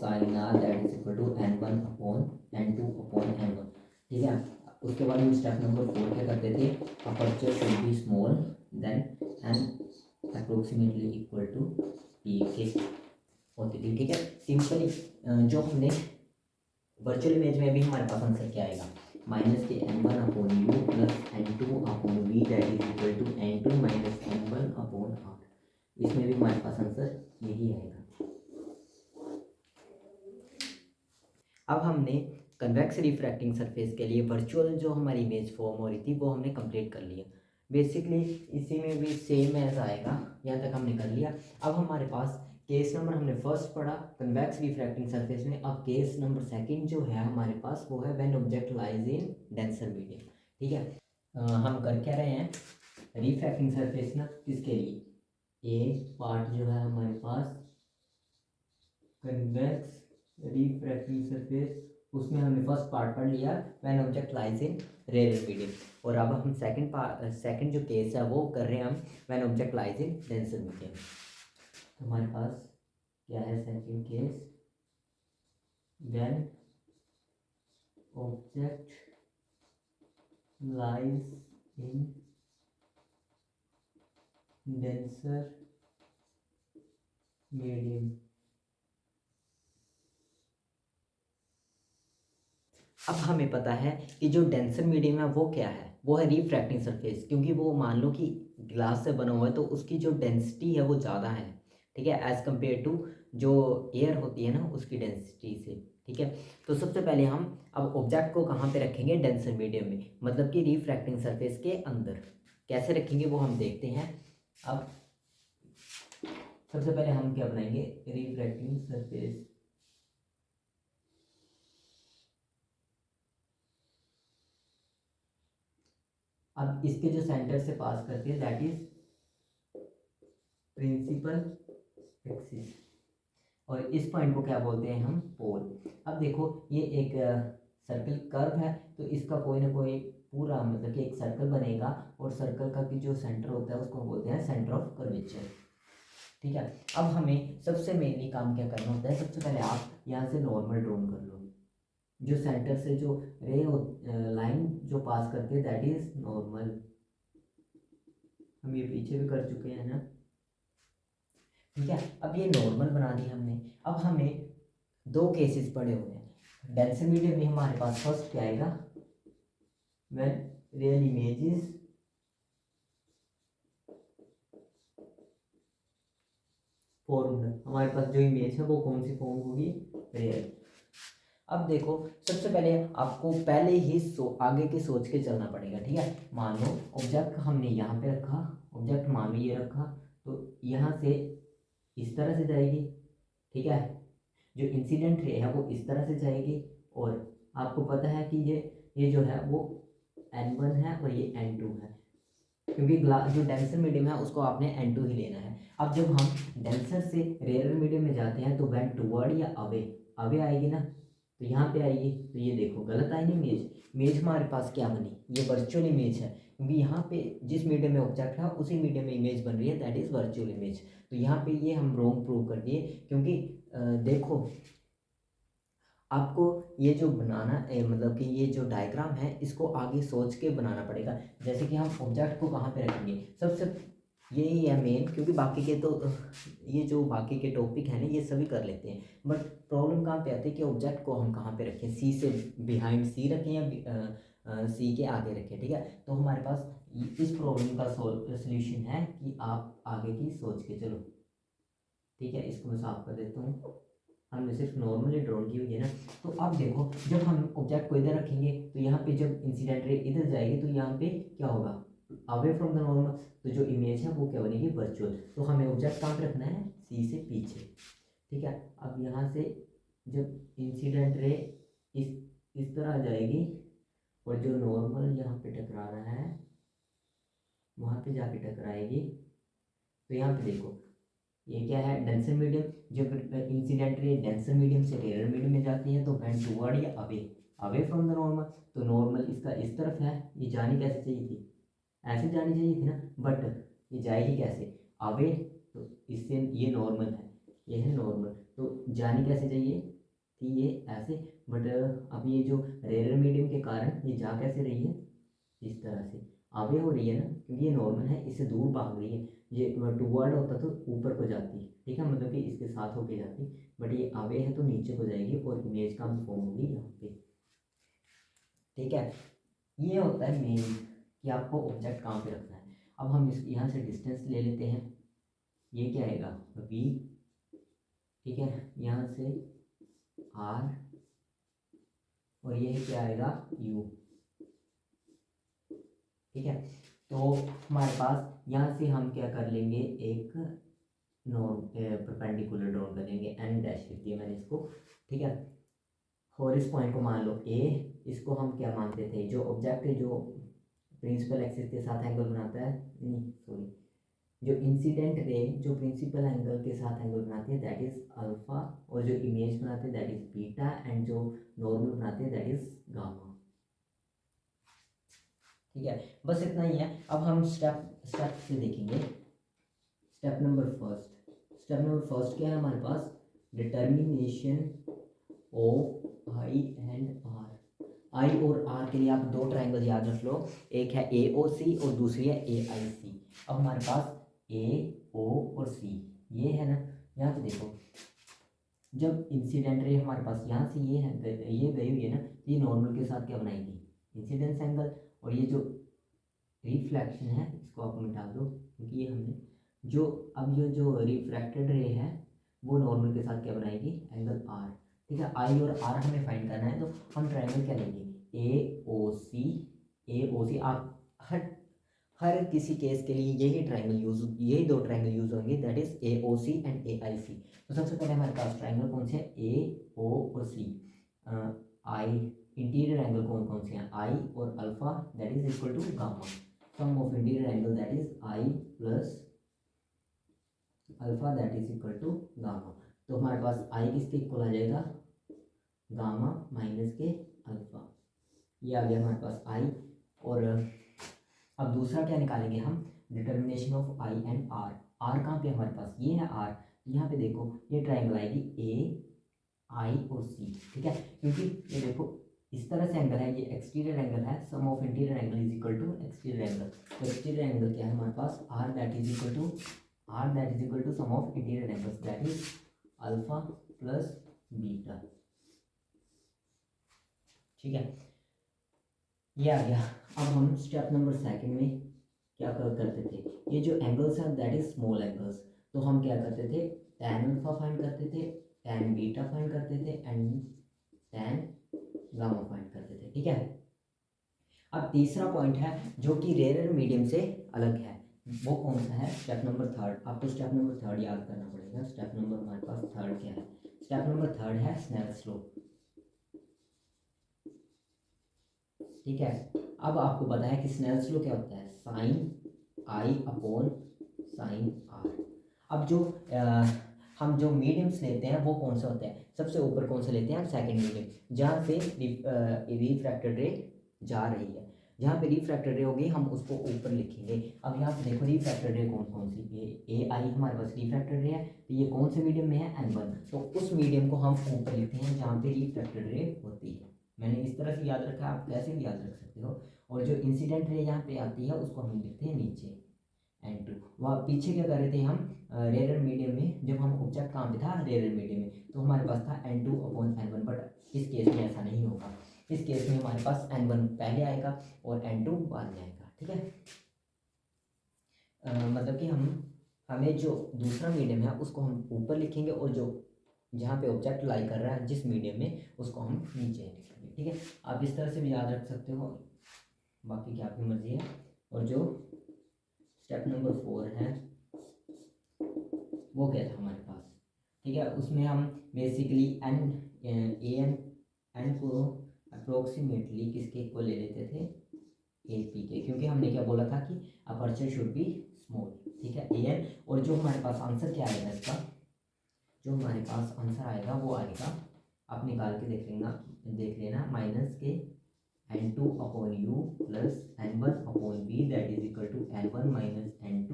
sine are that is equal to n1/n2/n1। ठीक है, उसके बाद हम स्टेप नंबर 4 क्या करते थे, aperture should be small then n approximately equal to p के होती थी। ठीक है, सिंपली जो हमने वर्चुअल इमेज में भी हमारे पास आंसर क्या आएगा, माइनस के n1/u plus n2/v that is equal to n2 minus n1/r। इसमें भी हमारे पास आंसर यही आएगा। अब हमने कन्वेक्स रिफ्रैक्टिंग सरफेस के लिए वर्चुअल जो हमारी इमेज फॉर्म हो रही थी वो हमने कंप्लीट कर लिया। बेसिकली इसी में भी सेम एज आएगा, यहाँ तक हमने कर लिया। अब हमारे पास केस नंबर हमने फर्स्ट पढ़ा कन्वेक्स रिफ्रैक्टिंग सरफेस में। अब केस नंबर सेकंड जो है हमारे पास वो है when object lies in denser medium. ठीक है, हम कर क्या रहे हैं, रिफ्रैक्टिंग सरफेस ना किसके लिए, ए पार्ट जो है हमारे पास कन्वेक्स रिफ्रैक्टिंग सरफेस, उसमें हमने फर्स्ट पार्ट पढ़ लिया when object lies in rare medium. और अब हम सेकंड जो केस है वो कर रहे हैं हम when object lies in denser medium. तो हमारे पास क्या है second case, when object lies in denser medium. अब हमें पता है कि जो डेंसर मीडियम है वो क्या है, वो है रिफ्रैक्टिंग सरफेस, क्योंकि वो मान लो कि ग्लास से बना हुआ है तो उसकी जो डेंसिटी है वो ज़्यादा है। ठीक है, एज़ कम्पेयर टू जो एयर होती है ना उसकी डेंसिटी से। ठीक है, तो सबसे पहले हम अब ऑब्जेक्ट को कहाँ पे रखेंगे, डेंसर मीडियम में, मतलब कि रिफ्रैक्टिंग सरफेस के अंदर। कैसे रखेंगे वो हम देखते हैं। अब सबसे पहले हम क्या बनाएंगे, रिफ्रैक्टिंग सरफेस। अब इसके जो सेंटर से पास करते हैं दैट इज प्रिंसिपल एक्सिस, और इस पॉइंट को क्या बोलते हैं हम, पोल। अब देखो ये एक सर्कल कर्व है, तो इसका कोई ना कोई पूरा मतलब कि एक सर्कल बनेगा, और सर्कल का की जो सेंटर होता है उसको बोलते हैं सेंटर ऑफ कर्वेचर। ठीक है, अब हमें सबसे मेनली काम क्या करना होता है, सबसे पहले आप यहाँ से नॉर्मल ड्रॉन कर लो, जो सेंटर से जो रे लाइन जो पास करती है दैट इज नॉर्मल। हम ये पीछे भी कर चुके हैं ना। ठीक है, अब ये नॉर्मल बना दिया हमने। अब हमें दो केसेस पड़े हुए हैं डेंसर मीडियम में। हमारे पास फर्स्ट क्या आएगा, when real image is formed, हमारे पास जो इमेज है वो कौन सी फॉर्म होगी, रियल। अब देखो सबसे पहले आपको पहले ही आगे की सोच के चलना पड़ेगा। ठीक है, मान लो ऑब्जेक्ट हमने यहाँ पे रखा, ऑब्जेक्ट मान लो ये रखा, तो यहाँ से इस तरह से जाएगी। ठीक है, जो इंसिडेंट रे है वो इस तरह से जाएगी, और आपको पता है कि ये जो है वो n1 है और ये n2 है, क्योंकि ग्लास जो डेंसर मीडियम है उसको आपने n2 ही लेना है। अब जब हम डेंसर से रेयर मीडियम में जाते हैं तो व्हेन टुवर्ड या अवे, अवे आएगी ना, तो यहाँ पे आएगी, तो ये देखो गलत आई ना इमेज। इमेज हमारे पास क्या बनी, ये वर्चुअल इमेज है, क्योंकि यहाँ पे जिस मीडियम में ऑब्जेक्ट है उसी मीडियम में इमेज बन रही है, दैट इज वर्चुअल इमेज। तो यहाँ पे ये हम रॉन्ग प्रूव कर दिए, क्योंकि देखो आपको ये जो बनाना मतलब कि ये जो डायग्राम है इसको आगे सोच के बनाना पड़ेगा। जैसे कि हम ऑब्जेक्ट को कहाँ पे रखेंगे, सबसे यही है मेन, क्योंकि बाकी के तो ये जो बाकी के टॉपिक है ना ये सभी कर लेते हैं, बट प्रॉब्लम कहाँ पे आती है कि ऑब्जेक्ट को हम कहाँ पे रखें, सी से बिहाइंड सी रखें या सी के आगे रखें। ठीक है, तो हमारे पास इस प्रॉब्लम का सोल्यूशन है कि आप आगे की सोच के चलो। ठीक है, इसको मैं साफ कर देता हूँ, हमने सिर्फ नॉर्मली ड्रॉन की हुई है ना। तो अब देखो जब हम ऑब्जेक्ट को इधर रखेंगे तो यहाँ पे जब इंसिडेंट रे इधर जाएगी तो यहाँ पे क्या होगा, अवे फ्रॉम द नॉर्मल, तो जो इमेज है वो क्या बनेगी, वर्चुअल। तो हमें ऑब्जेक्ट कहाँ पे रखना है, सी से पीछे। ठीक है, अब यहाँ से जब इंसिडेंट रे इस तरह जाएगी, और जो नॉर्मल यहाँ पे टकरा रहा है वहाँ पे जाके टकराएगी, तो यहाँ पे देखो ये क्या है, डेंसर मीडियम। जब इंसिडेंट रे डेंसर मीडियम से रेयर मीडियम में जाती है तो व्हेन टुवर्ड या away, away from the normal, तो नॉर्मल इसका इस तरफ है, ये जानी कैसे चाहिए थी, ऐसे जानी चाहिए थी ना, बट ये जाएगी कैसे, अवे, तो इससे ये नॉर्मल है, ये है नॉर्मल, तो जानी कैसे चाहिए, थी ये ऐसे, बट अब ये जो रेयर मीडियम के कारण ये जा कैसे रही है, इस तरह से आगे हो रही है ना, क्योंकि ये नॉर्मल है, इससे दूर भाग रही है। ये टूवर्ड होता तो ऊपर को जाती, ठीक है, मतलब कि इसके साथ होके जाती, बट ये आगे है तो नीचे को जाएगी और इमेज का फॉर्म होगी यहाँ पे, ठीक है। ये होता है मेन कि आपको ऑब्जेक्ट कहाँ पे रखना है। अब हम इस यहाँ से डिस्टेंस ले लेते हैं, ये क्या आएगा v, ठीक है, यहाँ से r, और ये क्या आएगा u, ठीक है। तो हमारे पास यहाँ से हम क्या कर लेंगे, एक परपेंडिकुलर ड्रॉ करेंगे, n डैश लिख दिया मैंने इसको, ठीक है। और इस पॉइंट को मान लो a, इसको हम क्या मानते थे, जो ऑब्जेक्ट है जो प्रिंसिपल एक्सिस के साथ एंगल बनाता है, नहीं सॉरी, जो इंसिडेंट रे जो प्रिंसिपल एंगल के साथ एंगल बनाती है दैट इज अल्फा, और जो इमेज बनाते हैं दैट इज बीटा, एंड जो नॉर्मल बनाते हैं दैट इज गामा, ठीक है। बस इतना ही है। अब हम स्टेप से देखेंगे। स्टेप नंबर फर्स्ट क्या है हमारे पास, determination of I and R. I और आर के लिए आप दो ट्राइंगल याद रख लो, एक है ए ओ सी और दूसरी है ए आई सी। अब हमारे पास ए ओ और सी ये है ना, यहाँ पे देखो, जब इंसिडेंट रे हमारे पास यहाँ से ये है, ये गई हुई है ना, ये नॉर्मल के साथ क्या बनाएगी, इंसिडेंस एंगल, और ये जो रिफ्लेक्शन है इसको आप मिटा दो, क्योंकि ये हमने जो अब ये जो रिफ्रैक्टेड रे है वो नॉर्मल के साथ क्या बनाएगी, एंगल आर, ठीक है। आई और आर हमें फाइंड करना है, तो हम ट्राइंगल क्या लेंगे, ए ओ सी। आप हर किसी केस के लिए यही दो ट्राइंगल यूज होंगे, that is A O C and A I C. तो सबसे पहले हमारे पास ट्राइंगल कौन से हैं, ए ओ और सी। आई इंटीरियर एंगल कौन कौन से हैं, आई और alpha that is equal to gamma, sum of interior angle that is i plus alpha that is equal to gamma. तो हमारे पास आई किसके इक्वल आ जाएगा, गामा माइनस के अल्फा, ये आ गया हमारे पास आई। और अब दूसरा क्या निकालेंगे हम, determination of I and r. R कहाँ पे हमारे पास, ये है आर, यहाँ पे देखो ये ट्राइंगल आएगी ए आई और सी, ठीक है, क्योंकि ये देखो इस तरह से एंगल है, ये एक्सटीरियर एंगल है, sum of interior angle is equal to exterior angle. तो एक्सटीरियर एंगल क्या है हमारे पास, R that is equal to sum of interior angles that is alpha plus beta, ठीक है, ये आ गया। अब हम स्टेप नंबर सेकंड में क्या करते थे, ये जो एंगल्स हैं दैट इज स्मॉल एंगल्स, तो हम क्या करते थे, tan अल्फा फाइंड करते थे, tan बीटा फाइंड करते थे, एंड tan गामा फाइंड करते थे, ठीक है। अब तीसरा पॉइंट है जो कि रेयर मीडियम से अलग है, वो कौन सा है, स्टेप नंबर थर्ड। आपको स्टेप नंबर थर्ड याद करना पड़ेगा। स्टेप नंबर हमारे पास थर्ड क्या है, स्टेप नंबर थर्ड है स्नेल्स लॉ, ठीक है। अब आपको पता है कि स्नेल्स लॉ क्या होता है, sine I upon sine are. अब जो हम जो मीडियम्स लेते हैं वो कौन सा होता है, सबसे ऊपर कौन सा लेते हैं हम, सेकंड मीडियम, जहाँ से रिफ्रैक्टेड रे जा रही है, जहाँ पे रिफ्रैक्टेड रे होगी हम उसको ऊपर लिखेंगे। अब यहाँ पे देखो रिफ्रैक्टेड रे कौन कौन सी, ए आई हमारे पास रिफ्रैक्टेड रे है, तो ये कौन से मीडियम में है, N1, तो उस मीडियम को हम ऊपर लिखते हैं जहाँ पे रिफ्रैक्टेड रे होती है। मैंने इस तरह से याद रखा, आप कैसे भी याद रख सकते हो। और जो इंसिडेंट रे यहाँ पे आती है उसको हम लिखते हैं नीचे N2। वहाँ पीछे क्या कर रहे थे हम, रेयर मीडियम में जब हम ऑब्जेक्ट कहाँ पे था, रेयर मीडियम में, तो हमारे पास था N2 अपॉन N1, बट इस केस में ऐसा नहीं होगा। इस केस में हमारे पास N1 पहले आएगा और N2 बाद में आएगा, ठीक है। मतलब कि हमें जो दूसरा मीडियम है उसको हम ऊपर लिखेंगे, और जो जहाँ पे ऑब्जेक्ट लाई कर रहा है जिस मीडियम में उसको हम नीचे लिखेंगे, ठीक है। आप इस तरह से भी याद रख सकते हो, बाकी क्या आपकी मर्जी है। और जो स्टेप नंबर 4 है वो क्या था हमारे पास, ठीक है, उसमें हम बेसिकली एन को अप्रोक्सीमेटली किसके इक्वल ले लेते थे, ए पी के, क्योंकि हमने क्या बोला था कि अपर्चर शुड बी स्मॉल, ठीक है, ए एन। और जो हमारे पास आंसर क्या आएगा इसका, जो हमारे पास आंसर आएगा वो आएगा, आप निकाल के देख लेना, माइनस के N2 upon u plus N1 upon v that is equal to N1 minus N2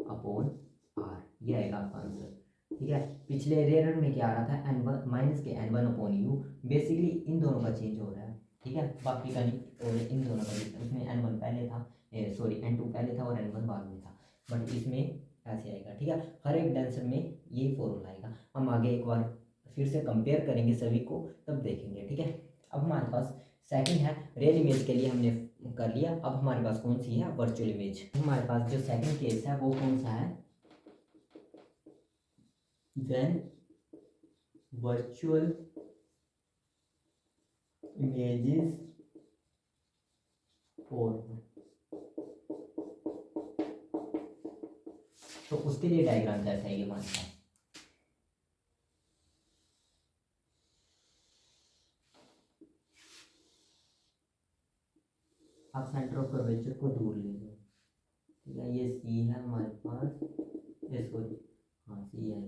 upon r, ये आएगा आपका आंसर, ठीक है। पिछले एरर में क्या आ रहा था, n1 माइनस के n1 अपॉन यू, बेसिकली इन दोनों का चेंज हो रहा है। ठीक है, बाकी का नहीं, और इन दोनों का भी, इसमें n1 पहले था, सॉरी n2 पहले था और n1 बाद में था, बट इसमें ऐसे आएगा। ठीक है, हर एक डेंसर में यही फॉर्मूला आएगा। हम आगे एक बार फिर से कंपेयर करेंगे सभी को, तब देखेंगे। ठीक है, अब हमारे पास सेकंड है, रियल इमेज के लिए हमने कर लिया। अब हमारे पास कौन सी है, वर्चुअल इमेज। हमारे पास जो सेकंड केस है वो कौन सा है, when virtual images form। तो उसके लिए डायग्राम कैसा है ये हमारे पास, आप सेंटर ऑफ कर्वेचर को दूर ले लो। ठीक है, ये सी है हमारे पास, ये सॉरी, हाँ सी है।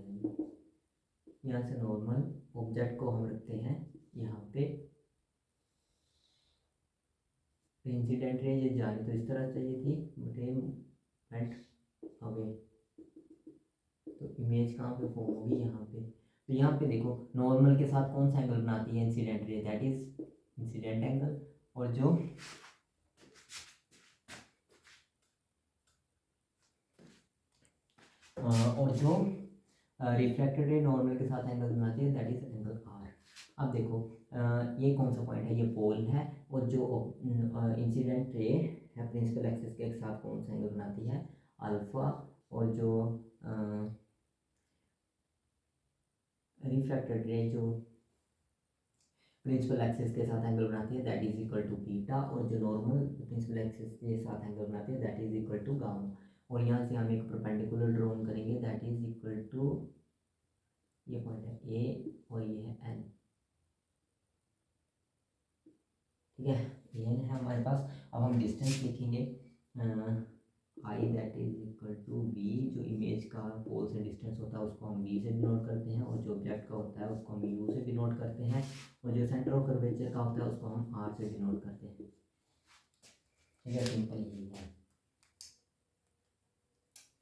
यहाँ से नॉर्मल ऑब्जेक्ट को हम रखते हैं यहाँ पे, इंसिडेंट रे ये जानी तो इस तरह चाहिए थी, बट ये वेंट अवे, तो इमेज कहाँ पे फॉर्म होगी, यहाँ पे। तो यहाँ पे देखो, नॉर्मल के साथ कौन सा एंगल बनाती है incident ray, that is incident angle, और जो रिफ्लेक्टेड रे नॉर्मल के साथ एंगल बनाती है, दैट इज एंगल आर। अब देखो, ये कौन सा पॉइंट है, ये पोल है, और जो इंसिडेंट रे है प्रिंसिपल एक्सिस के साथ कौन सा एंगल बनाती है, अल्फा, और जो रिफ्लेक्टेड रे जो प्रिंसिपल एक्सिस के साथ एंगल बनाती है, that is equal to beta, और जो नॉर्मल प्रिंसिपल एक्सिस के साथ एंगल बनाती है, that is equal to gamma. और यहाँ से हम एक परपेंडिकुलर ड्रॉन करेंगे, दैट इज इक्वल टू, ये पॉइंट है ए और ये है एन। ठीक है, एन है हमारे पास। अब हम डिस्टेंस लिखेंगे, I that is equal to B, जो इमेज का पोल से डिस्टेंस होता है उसको हम बी से डिनोट करते हैं, और जो ऑब्जेक्ट का होता है उसको हम यू से डिनोट करते हैं, और जो सेंटर ऑफ कर्वेचर का होता है उसको हम आर से डिनोट करते हैं। ठीक है, सिंपल यही है।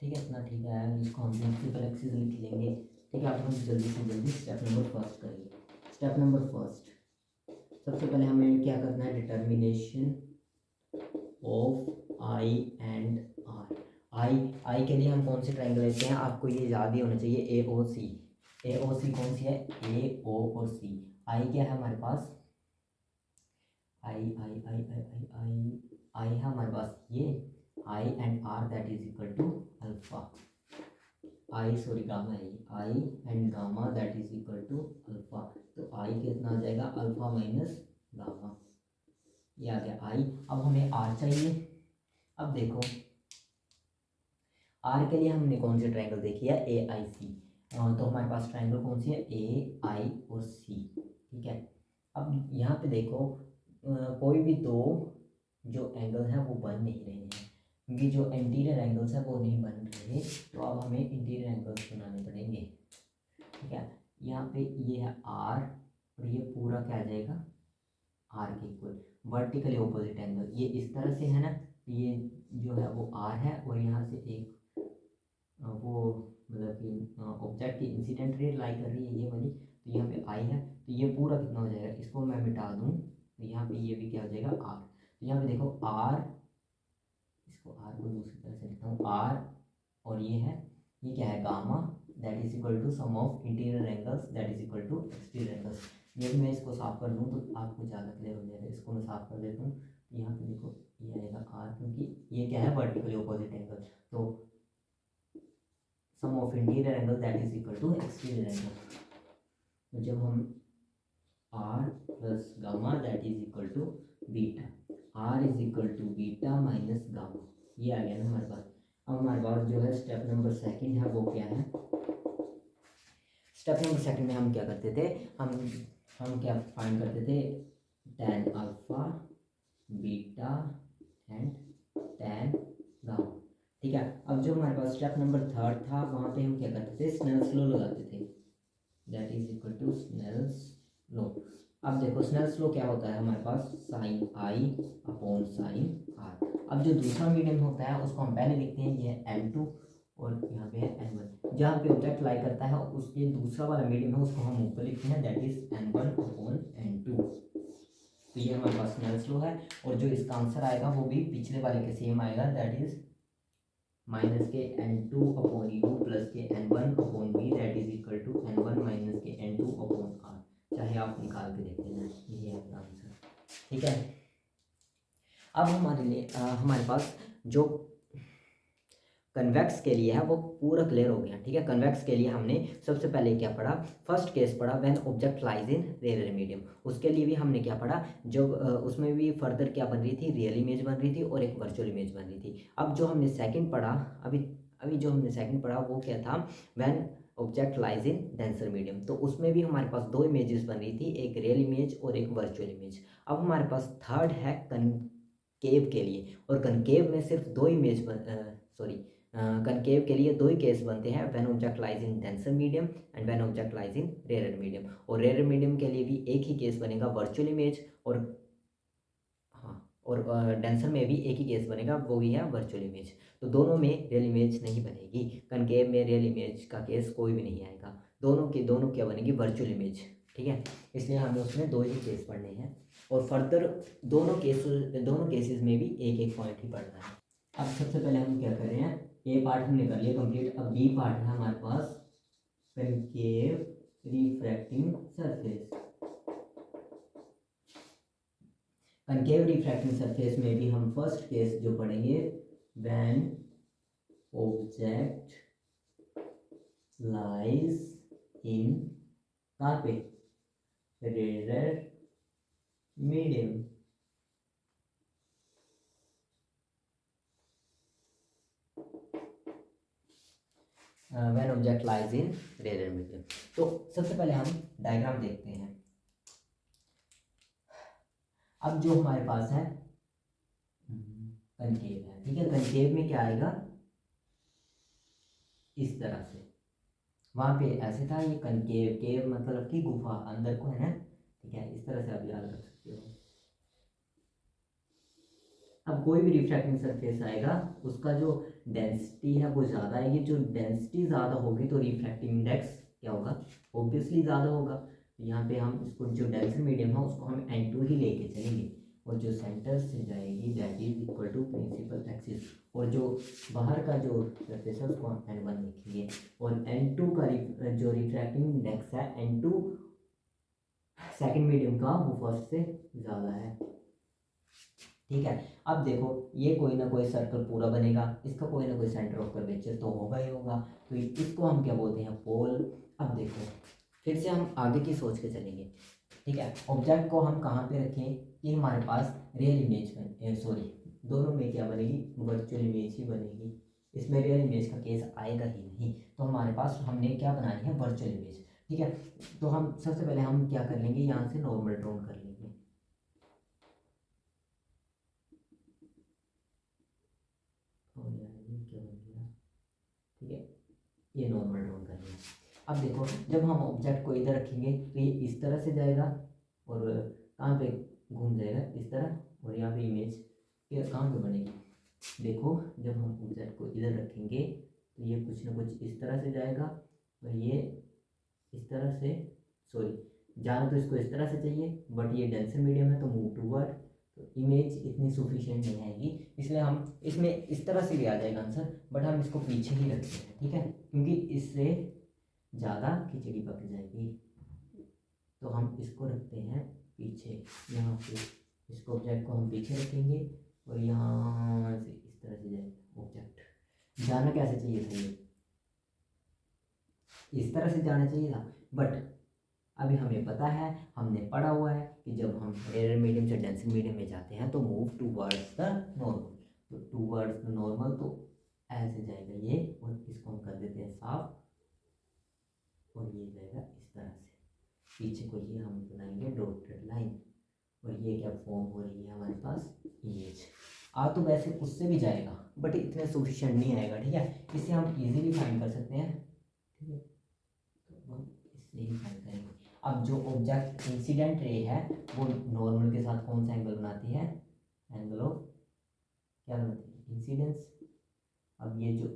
ठीक है, इतना ठीक है, इसको हम प्रिंसिपल एक्सिस लिख लेंगे। ठीक है, अब हम जल्दी से जल्दी स्टेप नंबर फर्स्ट करिए। स्टेप नंबर फर्स्ट, सबसे पहले हमें क्या करना है, determination of I and R. I के लिए हम कौन से ट्रायंगल लेते हैं, आपको ये याद ही होना चाहिए, ए ओ सी। ए ओ सी कौन सी है, ए ओ और सी। आई क्या है हमारे पास, आई आई आई आई आई आई आई है हमारे पास ये, I and R that is equal to alpha, I sorry gamma है, I and gamma that is equal to alpha. तो आई कितना आ जाएगा, अल्फा माइनस गामा, ये आ गया आई। अब हमें आर चाहिए। अब देखो, आर के लिए हमने कौन सी ट्रायंगल देखी है, ए आई सी, तो हमारे पास ट्रायंगल कौन सी है, ए आई और सी। ठीक है, अब यहाँ पे देखो, कोई भी दो जो एंगल है वो बन नहीं रहे हैं, क्योंकि जो इंटीरियर एंगल्स है वो नहीं बन रहे, तो अब हमें इंटीरियर एंगल्स बनाने पड़ेंगे। ठीक है, यहाँ पे ये है आर, और ये पूरा क्या आ जाएगा, आर के इक्वल, वर्टिकली ऑपोजिट एंगल, ये इस तरह से है ना, ये जो है वो आर है, और यहाँ से एक वो मतलब कि ऑब्जेक्ट की इंसिडेंट रे लाई कर रही है ये वाली, तो यहाँ पे आई है, तो ये पूरा कितना हो जाएगा, इसको मैं मिटा दूँ तो यहाँ पे ये भी क्या हो जाएगा, आर। तो यहाँ पे देखो आर, इसको आर को दूसरी तरह से लिखता हूँ, आर, और ये क्या है gamma, that is equal to sum of interior angles that is equal to exterior angles. ये भी मैं इसको साफ कर दूँ तो आपको ज़्यादा क्लियर हो जाएगा, इसको मैं साफ कर देता हूँ। यहाँ पे देखो ये आएगा आर, क्योंकि ये क्या है, वर्टिकली ऑपोजिट एंगल, तो sum of interior angle that is equal to exterior angle. तो जब हम R plus gamma that is equal to beta, R is equal to beta minus gamma, ये आ गया ना हमारे पास। अब हमारे पास जो है स्टेप नंबर सेकंड है वो क्या है, स्टेप नंबर सेकंड में हम क्या करते थे, हम क्या फाइंड करते थे, tan alpha beta and tan gamma. ठीक है, अब जो हमारे पास स्टेप नंबर थर्ड था वहाँ पे हम क्या करते थे, स्नेल्स लॉ लगाते थे, that is equal to Snell's law. अब देखो स्नेल्स लॉ क्या होता है हमारे पास, sine I upon sine are. अब जो दूसरा मीडियम होता है उसको हम पहले लिखते हैं, ये है M2, और यहाँ पे है n1। जहाँ पे ऑब्जेक्ट लाई करता है उसके दूसरा वाला मीडियम है उसको हम ऊपर लिखते हैं, दैट इज n1/n2। तो ये हमारे पास स्नेल्स लॉ है। और जो इसका आंसर आएगा वो भी पिछले वाले के सेम आएगा, दैट इज -n2/u प्लस के n1/v, that is equal to n1 - के n2/r। चाहे आप निकाल के देख लेना, ये है आपका आंसर। ठीक है, अब हमारे लिए हमारे पास जो कन्वेक्स के लिए है वो पूरा क्लियर हो गया। ठीक है, कन्वेक्स के लिए हमने सबसे पहले क्या पढ़ा, फर्स्ट केस पढ़ा when object lies in rare medium. उसके लिए भी हमने क्या पढ़ा, जो उसमें भी फर्दर क्या बन रही थी, रियल इमेज बन रही थी और एक वर्चुअल इमेज बन रही थी। अब जो हमने सेकंड पढ़ा, अभी अभी जो हमने सेकंड पढ़ा वो क्या था, when object lies in denser medium. तो उसमें भी हमारे पास दो इमेजेस बन रही थी, एक रियल इमेज और एक वर्चुअल इमेज। अब हमारे पास थर्ड है कनकेव के लिए, और कनकेव में सिर्फ दो इमेज कनकेव के लिए दो ही केस बनते हैं, when object lies in denser medium and when object lies in rare medium. और रेयर मीडियम के लिए भी एक ही केस बनेगा, वर्चुअल इमेज, और हाँ, और डेंसर में भी एक ही केस बनेगा, वो भी है वर्चुअल इमेज। तो दोनों में रियल इमेज नहीं बनेगी, कनकेव में रियल इमेज का केस कोई भी नहीं आएगा, दोनों क्या बनेगी, वर्चुअल इमेज। ठीक है, इसलिए हमें उसमें दो ही केस पढ़ने हैं, और फर्दर दोनों केसेस में भी एक एक पॉइंट ही पढ़ना है। अब सबसे पहले हम क्या कर रहे हैं, ए पार्ट हमने कर लिया कंप्लीट। अब बी पार्ट है हमारे पास, concave refracting surface. Concave refracting surface में भी हम फर्स्ट केस जो पढ़ेंगे, व्हेन ऑब्जेक्ट लाइज इन कहाँ पे, rare medium. When object lies in rare medium. तो सबसे पहले हम डायग्राम देखते हैं। अब जो हमारे पास है कनकेव है, ठीक है, कनकेव में क्या आएगा, इस तरह से, वहां पे ऐसे था, ये कनकेव, केव मतलब कि गुफा, अंदर को है ना। ठीक है, इस तरह से आप याद रख सकते हो। अब कोई भी रिफ्रैक्टिंग सरफेस आएगा उसका जो डेंसिटी है वो ज़्यादा आएगी, जो डेंसिटी ज़्यादा होगी तो रिफ्रैक्टिव इंडेक्स क्या होगा, ऑब्वियसली ज़्यादा होगा। तो यहाँ पे हम इसको जो डेंसर मीडियम है उसको हम n2 ही लेके चलेंगे, और जो सेंटर से जाएगी that is equal to principal axis, और जो बाहर का जो सरफेस है उसको हम n1 लिखेंगे, और n2 का जो रिफ्रैक्टिव इंडेक्स है n2 सेकेंड मीडियम का वो फर्स्ट से ज़्यादा है। ठीक है, अब देखो ये कोई ना कोई सर्कल पूरा बनेगा, इसका कोई ना कोई सेंटर ऑफ कर्वेचर तो होगा ही होगा, तो इसको हम क्या बोलते हैं, पोल। अब देखो फिर से हम आगे की सोच के चलेंगे। ठीक है, ऑब्जेक्ट को हम कहाँ पे रखें कि हमारे पास रियल इमेज दोनों में क्या बनेगी, वर्चुअल इमेज ही बनेगी, इसमें रियल इमेज का केस आएगा ही नहीं। तो हमारे पास हमने क्या बनानी है, वर्चुअल इमेज। ठीक है, तो हम सबसे पहले हम क्या कर लेंगे, यहाँ से नॉर्मल ड्रॉन कर लेंगे। ठीक है, ये नॉर्मल ड्रॉ कर लिया। अब देखो जब हम ऑब्जेक्ट को इधर रखेंगे तो ये इस तरह से जाएगा, और कहाँ पे घूम जाएगा, इस तरह, और यहाँ पे इमेज ये कहाँ पे बनेगी, देखो जब हम ऑब्जेक्ट को इधर रखेंगे तो ये कुछ ना कुछ इस तरह से जाएगा, और ये इस तरह से, जाना तो इसको इस तरह से चाहिए, बट ये डेंसर मीडियम है तो मूव टूवर्ड, तो इमेज इतनी सफिशिएंट नहीं आएगी, इसलिए हम इसमें इस तरह से भी आ जाएगा आंसर, बट हम इसको पीछे ही रखते हैं। ठीक है, क्योंकि इससे ज़्यादा खिचड़ी पक जाएगी, तो हम इसको रखते हैं पीछे, यहाँ पे इसको ऑब्जेक्ट को हम पीछे रखेंगे, और यहाँ से इस तरह से जाएगा ऑब्जेक्ट। जाना कैसे चाहिए था, ये इस तरह से जाना चाहिए था, बट अभी हमें पता है, हमने पढ़ा हुआ है कि जब हम रेयर मीडियम से डेंसर मीडियम में जाते हैं तो मूव टूवर्ड्स द नॉर्मल, तो टूवर्ड्स द नॉर्मल तो ऐसे जाएगा ये, और इसको हम कर देते हैं साफ, और ये जाएगा इस तरह से, पीछे को ये हम बनाएंगे डॉटेड लाइन, और ये क्या फॉर्म हो रही है हमारे पास, इमेज। आ तो वैसे उससे भी जाएगा बट इतने सफिशिएंट नहीं आएगा। ठीक है, इसे हम इजीली फाइंड कर सकते हैं। ठीक है, तो हम इससे ही फाइंड करेंगे। अब जो ऑब्जेक्ट इंसिडेंट रे है वो नॉर्मल के साथ कौन सा एंगल बनाती है, एंगल ऑफ क्या बनाती है, इंसिडेंस। अब ये जो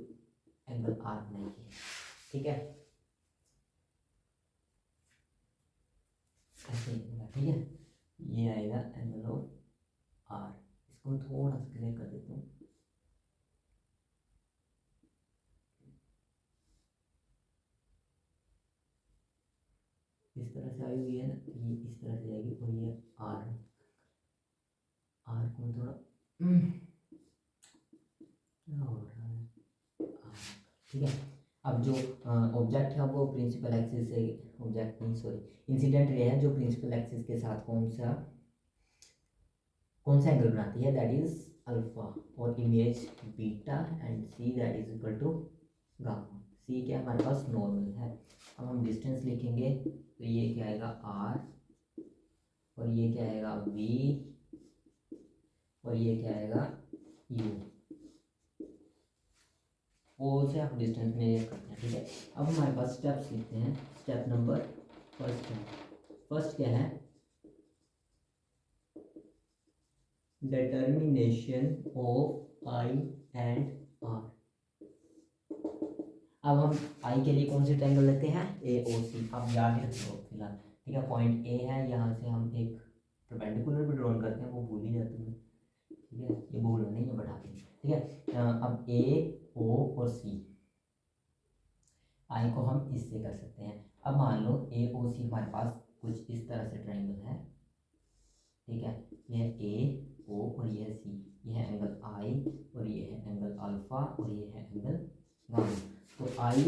एंगल आर बनाएंगे, ठीक है, ऐसे ठीक है, ये आएगा एंगल ऑफ आर। इसको मैं थोड़ा सा क्लियर कर देता हूँ। इस तरह से आई हुई है ना, ये इस तरह से जाएगी और ये आर, आर को थोड़ा क्या हो रहा है, ठीक है। अब जो ऑब्जेक्ट है वो प्रिंसिपल एक्सिस से, ऑब्जेक्ट नहीं सॉरी इंसिडेंट रे है जो प्रिंसिपल एक्सिस के साथ कौन सा एंगल बनाती है, दैट इज अल्फा, और image beta and C that is equal to gamma. C क्या हमारे पास नॉर्मल है। अब हम डिस्टेंस लिखेंगे तो ये क्या आएगा आर, और ये क्या आएगा वी, और ये क्या आएगा यू, वो से आप डिस्टेंस मेजर करते हैं, ठीक है। अब हमारे पास स्टेप्स लिखते हैं। स्टेप नंबर फर्स्ट है, फर्स्ट क्या है, determination of I and are. अब हम आई के लिए कौन से ट्रायंगल लेते हैं, ए ओ सी। आप याद ही रखो फिलहाल, ठीक है। पॉइंट ए है, यहाँ से हम एक परपेंडिकुलर भी ड्रॉ करते हैं, वो भूल ही जाते हैं, ठीक है, ये भूलना नहीं है बढ़ा के, ठीक है। अब ए ओ और सी, आई को हम इससे कर सकते हैं। अब मान लो ए ओ सी हमारे पास कुछ इस तरह से ट्रायंगल है, ठीक है, यह ए ओ और यह सी, यह है एंगल आई और ये है एंगल अल्फा और ये है एंगल गामा। तो I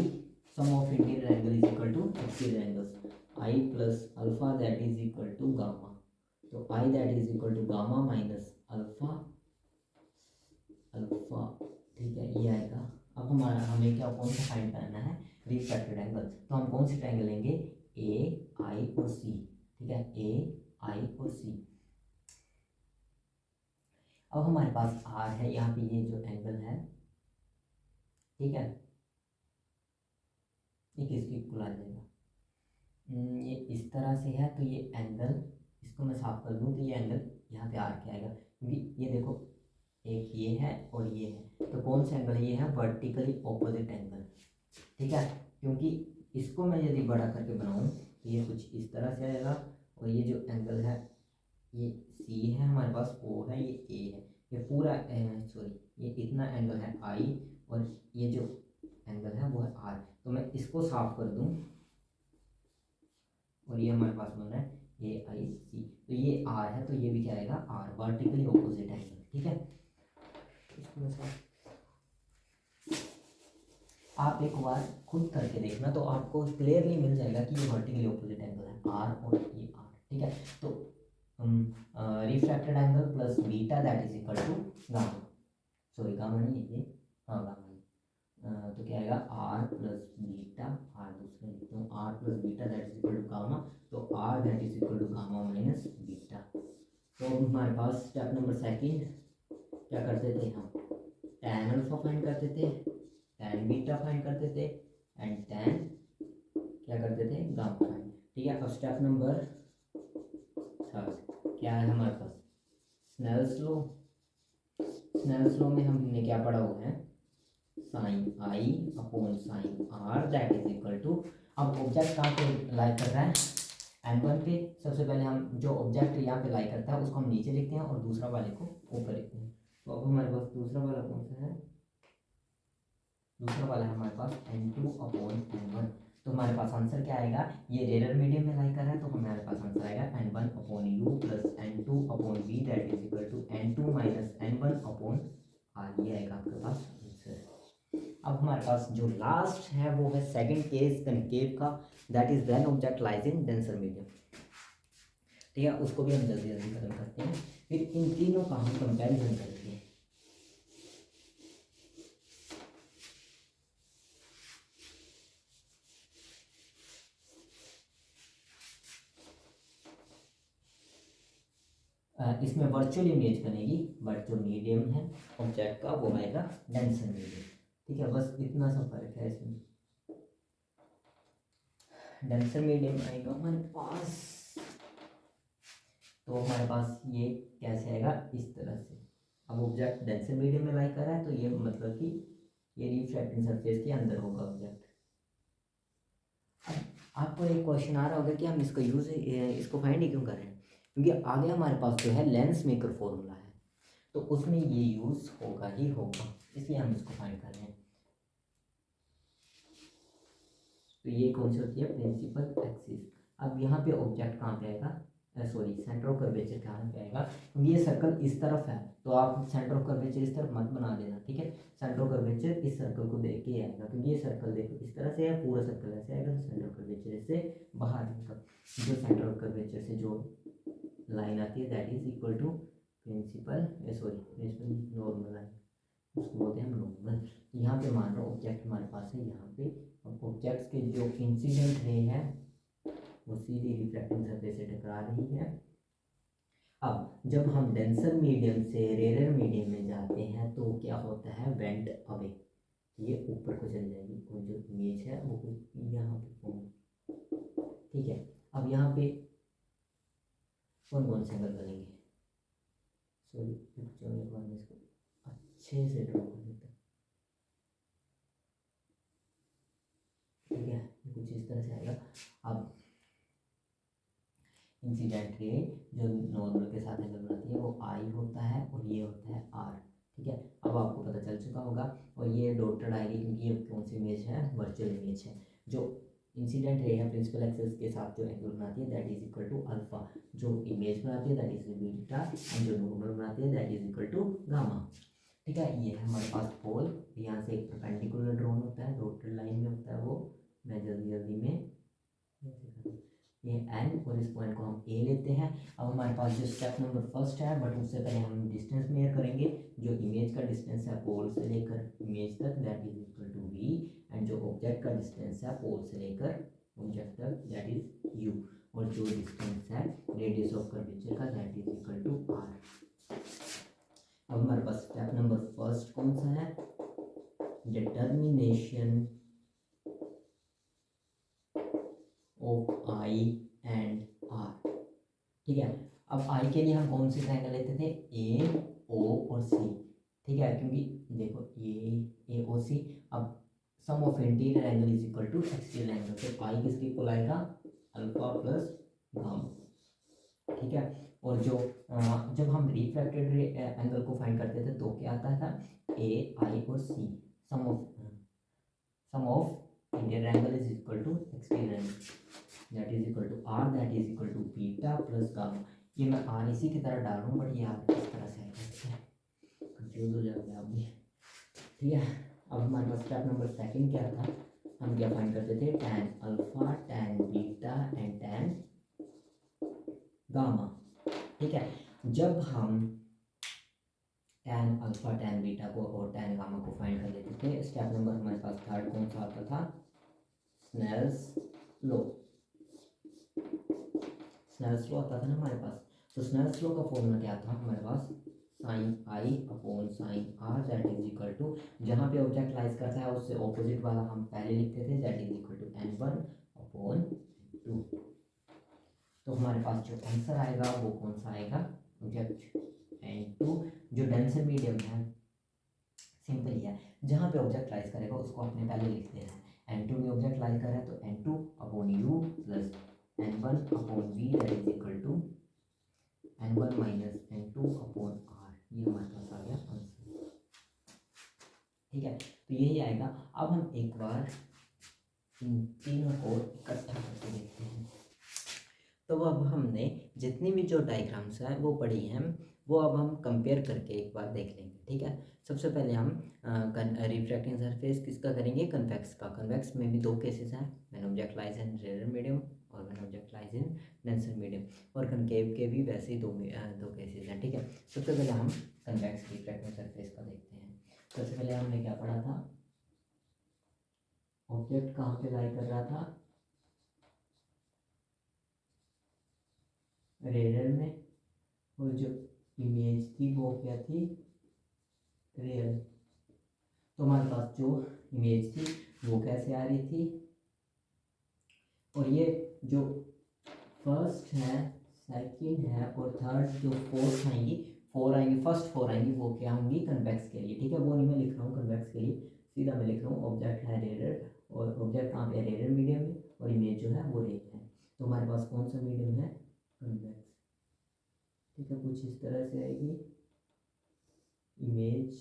sum of interior angle is equal to exterior angles, I plus alpha that is equal to gamma. तो I that is equal to gamma minus alpha, alpha, ठीक है, ये आएगा। अब हमारा हमें क्या कौन सा फाइंड करना है, रिफ्रैक्टेड एंगल। तो हम कौन से ट्रायंगल लेंगे, ए आई और सी, ठीक है, ए आई और सी। अब हमारे पास आर है, यहाँ पे ये जो एंगल है, ठीक है, ये किसके इक्वल आ जाएगा, ये इस तरह से है, तो ये एंगल, इसको मैं साफ कर दूँ तो ये एंगल यहाँ पे आर के आएगा, क्योंकि ये देखो एक ये है और ये है, तो कौन सा एंगल ये है, वर्टिकली ऑपोजिट एंगल, ठीक है। क्योंकि इसको मैं यदि बड़ा करके बनाऊँ तो ये कुछ इस तरह से आएगा, और ये जो एंगल है ये सी है हमारे पास, ओ है, ये ए है, ये पूरा सॉरी ये इतना एंगल है आई, और ये जो एंगल है वो है आर। तो मैं इसको साफ कर दूं, और ये हमारे पास बन रहा है ए आई सी, तो ये आर है, तो ये भी क्या आएगा आर, वर्टिकली ऑपोजिट एंगल, ठीक है। इसको मैं साफ, आप एक बार खुद करके देखना तो आपको क्लियरली मिल जाएगा कि ये वर्टिकली ऑपोजिट एंगल है आर और ये आर, ठीक है। तो refracted angle plus beta that is equal to gamma, sorry gamma नहीं है ये, हाँ गामा है, तो क्या आएगा आर प्लस बीटा, आर दूसरे लिखते हूँ, R plus beta that is equal to gamma, तो are that is equal to gamma minus beta. तो हमारे पास स्टेप नंबर सेकेंड क्या करते थे हम, टैन अल्फा फाइंड करते थे, टैन बीटा फाइंड करते थे, एंड टैन क्या करते थे, गामा फाइंड, ठीक है। अब स्टेप नंबर थर्ड क्या है हमारे पास, स्नेल्स लॉ। स्नेल्स लॉ में हमने क्या पढ़ा हुआ है, sine I upon sine are that is equal to, अब ऑब्जेक्ट कहाँ पे लाई कर रहा है, एन1 पे। सबसे पहले हम जो ऑब्जेक्ट यहाँ पे लाई करता है उसको हम नीचे लिखते हैं और दूसरा वाले को ऊपर लिखते हैं। तो अब हमारे पास दूसरा वाला कौन सा है, दूसरा वाला है हमारे पास n2 अपॉन n1। तो हमारे पास आंसर क्या आएगा, ये रेयर मीडियम में लाई कर रहा है, तो हमारे पास आंसर आएगा n1 upon u plus n2 upon v that is equal to n2 minus n1 upon r, ये आएगा आपके पास आंसर। अब हमारे पास जो लास्ट है वो है सेकंड केस कनकेव का, that is when object lies in denser medium, ठीक है, उसको भी हम जल्दी जल्दी खत्म करते हैं, फिर इन तीनों का हम कंपेरिजन करते हैं। इसमें वर्चुअल इमेज बनेगी, बट जो मीडियम है ऑब्जेक्ट का वो आएगा डेंसर मीडियम, ठीक है, बस इतना सा फर्क है इसमें। डेंसर मीडियम आएगा हमारे पास, तो हमारे पास ये कैसे आएगा, इस तरह से। अब ऑब्जेक्ट डेंसर मीडियम में लाई कर रहा है, तो ये मतलब कि ये रिफ्रैक्टिंग सरफेस के अंदर होगा ऑब्जेक्ट। अब आपको एक क्वेश्चन आ रहा होगा कि हम इसको इसको फाइंड ही क्यों कर रहे हैं, क्योंकि आगे हमारे पास जो है लेंस मेकर फॉर्मूला है, तो उसमें ये यूज़ होगा ही होगा, इसलिए हम इसको फाइंड कर रहे हैं। तो ये कौन सी होती है, प्रिंसिपल एक्सिस। अब यहाँ पे ऑब्जेक्ट कहाँ पे आएगा, सॉरी सेंटर ऑफ कर्वेचर कहाँ पे आएगा, क्योंकि ये सर्कल इस तरफ है तो आप सेंटर ऑफ कर्वेचर इस तरफ मत बना देना, ठीक है। सेंटर ऑफ कर्वेचर इस सर्कल को देख के आएगा, क्योंकि ये सर्कल देखो इस तरह से है, पूरा सर्कल ऐसे आएगा, तो सेंटर ऑफ कर्वेचर इससे बाहर आएगा। जो सेंटर ऑफ कर्वेचर से जो लाइन आती है that is equal to principal normal line, उसको बोलते हैं हम नॉर्मल। यहाँ पे मान लो ऑब्जेक्ट हमारे पास है यहाँ पे, अब ऑब्जेक्ट्स के जो इंसिडेंट रे है वो सीधी रिफ्लेक्टिंग सरफेस से टकरा रही है। अब जब हम डेंसर मीडियम से रेयर मीडियम में जाते हैं तो क्या होता है, बेंड अवे, ये ऊपर को चली जाएगी और जो इमेज है वो यहाँ पे होगी, ठीक है। अब यहाँ पे कौन कौन से एंगल बनेंगे, सॉरी इसको अच्छे से ड्रॉ कर देते हैं, ठीक है, कुछ इस तरह से आएगा। अब इंसिडेंट रे जो नॉर्मल के साथ एंगल बनाती है वो आई होता है और ये होता है आर, ठीक है। अब आपको पता चल चुका होगा, और ये डॉटेड आएगी क्योंकि ये कौन सी इमेज है, वर्चुअल इमेज है। जो इंसिडेंट रे है प्रिंसिपल एक्सिस के साथ जो एंगल बनाती है that is equal to alpha, जो इमेज बनाती है दैट इज बीटा, एंड जो नॉर्मल बनाती है that is equal to gamma, ठीक है। ये है हमारे पास पोल, यहाँ से एक परपेंडिकुलर ड्रॉन होता है, डॉटेड लाइन में होता है वो, मैं जल्दी जल्दी में ये एन और इस पॉइंट को हम ए लेते हैं। अब हमारे पास जो स्टेप नंबर फर्स्ट है, बट उससे पहले हम डिस्टेंस मेजर करेंगे। जो इमेज का डिस्टेंस है पोल से लेकर इमेज तक that is equal to v, and जो ऑब्जेक्ट का डिस्टेंस है पोल से लेकर ऑब्जेक्ट तक दैट इज यू, और जो डिस्टेंस है रेडियस ऑफ कर्वेचर का that is equal to r. अब हमारे पास स्टेप नंबर फर्स्ट कौन सा है, determination of I and r, ठीक है। अब आई के लिए हम कौन से ट्रायंगल लेते थे, ए ओ और सी, ठीक है, क्योंकि देखो ये ए ओ सी, अब sum of interior angle is equal to exterior angle, तो आई किसके इक्वल आएगा, अल्फा प्लस गामा, ठीक है। और जो जब हम रिफ्रैक्टेड एंगल को फाइंड करते थे तो क्या आता था, ए आई और C, sum of interior angle is equal to exterior angle that is equal to R, that is equal to beta plus gamma. ये मैं आर इसी की तरह डाल रहा हूँ, बट ये आप इस तरह से आएगा, कंफ्यूज हो जाओगे आप भी, ठीक है। अब हमारे पास स्टेप नंबर सेकंड क्या था, हम क्या फाइंड करते थे, tan alpha, tan beta and tan gamma, ठीक है। जब हम टैन अल्फा, टैन बीटा को और टैन गामा को फाइंड कर लेते थे, स्टेप नंबर हमारे पास थर्ड कौन सा आता था, स्नेल्स लॉ, स्नेल्स लॉ आता था ना हमारे पास। तो स्नेल्स लॉ का फॉर्मूला क्या था हमारे पास, sine I upon sine are that is equal to, जहाँ पे ऑब्जेक्ट लाइज करता है उससे ऑपोजिट वाला हम पहले लिखते थे that is equal to n one upon two. तो हमारे पास जो आंसर आएगा वो कौन सा आएगा, ऑब्जेक्ट एन टू। जो डेंसर मीडियम है सिंपल ही है, जहाँ पे ऑब्जेक्ट लाइज करेगा उसको अपने पहले लिखते हैं, एन टू में ऑब्जेक्ट लाइज कर रहा है तो n two upon u plus n one upon v that is equal to n one minus n two upon r, ये हमारे पास आ गया आंसर, ठीक है। तो यही आएगा। अब हम एक बार इन तीनों को इकट्ठा करके देखते हैं। तो अब हमने जितनी भी जो डायग्राम्स हैं वो पढ़ी हैं, वो अब हम कंपेयर करके एक बार देख लेंगे, ठीक है। सबसे पहले हम रिफ्रैक्टिंग सरफेस किसका करेंगे, कन्वेक्स का। कन्वेक्स में भी दो केसेस हैं, when object lies in rare medium और when object lies in denser medium, और कनकेव के भी वैसे ही दो केसेस हैं, ठीक है। सबसे पहले हम कन्वेक्स रिफ्रैक्टिंग सरफेस का देखते हैं। सबसे पहले हमने क्या पढ़ा था, ऑब्जेक्ट कहाँ पे लाई कर रहा था, रेयर में, और जो इमेज थी वो क्या थी, रियल। तो हमारे पास जो इमेज थी वो कैसे आ रही थी, और ये जो फर्स्ट है, सेकंड है और थर्ड जो फोर्थ आएंगी, फर्स्ट फोर आएंगी वो क्या होंगी, कन्वेक्स के लिए, ठीक है। वो नहीं मैं लिख रहा हूँ कन्वेक्स के लिए, सीधा मैं लिख रहा हूँ ऑब्जेक्ट है रेडर, और ऑब्जेक्ट कहाँ पे रेडर मीडियम में, और इमेज जो है वो रेड है। तो हमारे पास कौन सा मीडियम है, कन्वेक्स। ठीक है, कुछ इस तरह से आएगी इमेज,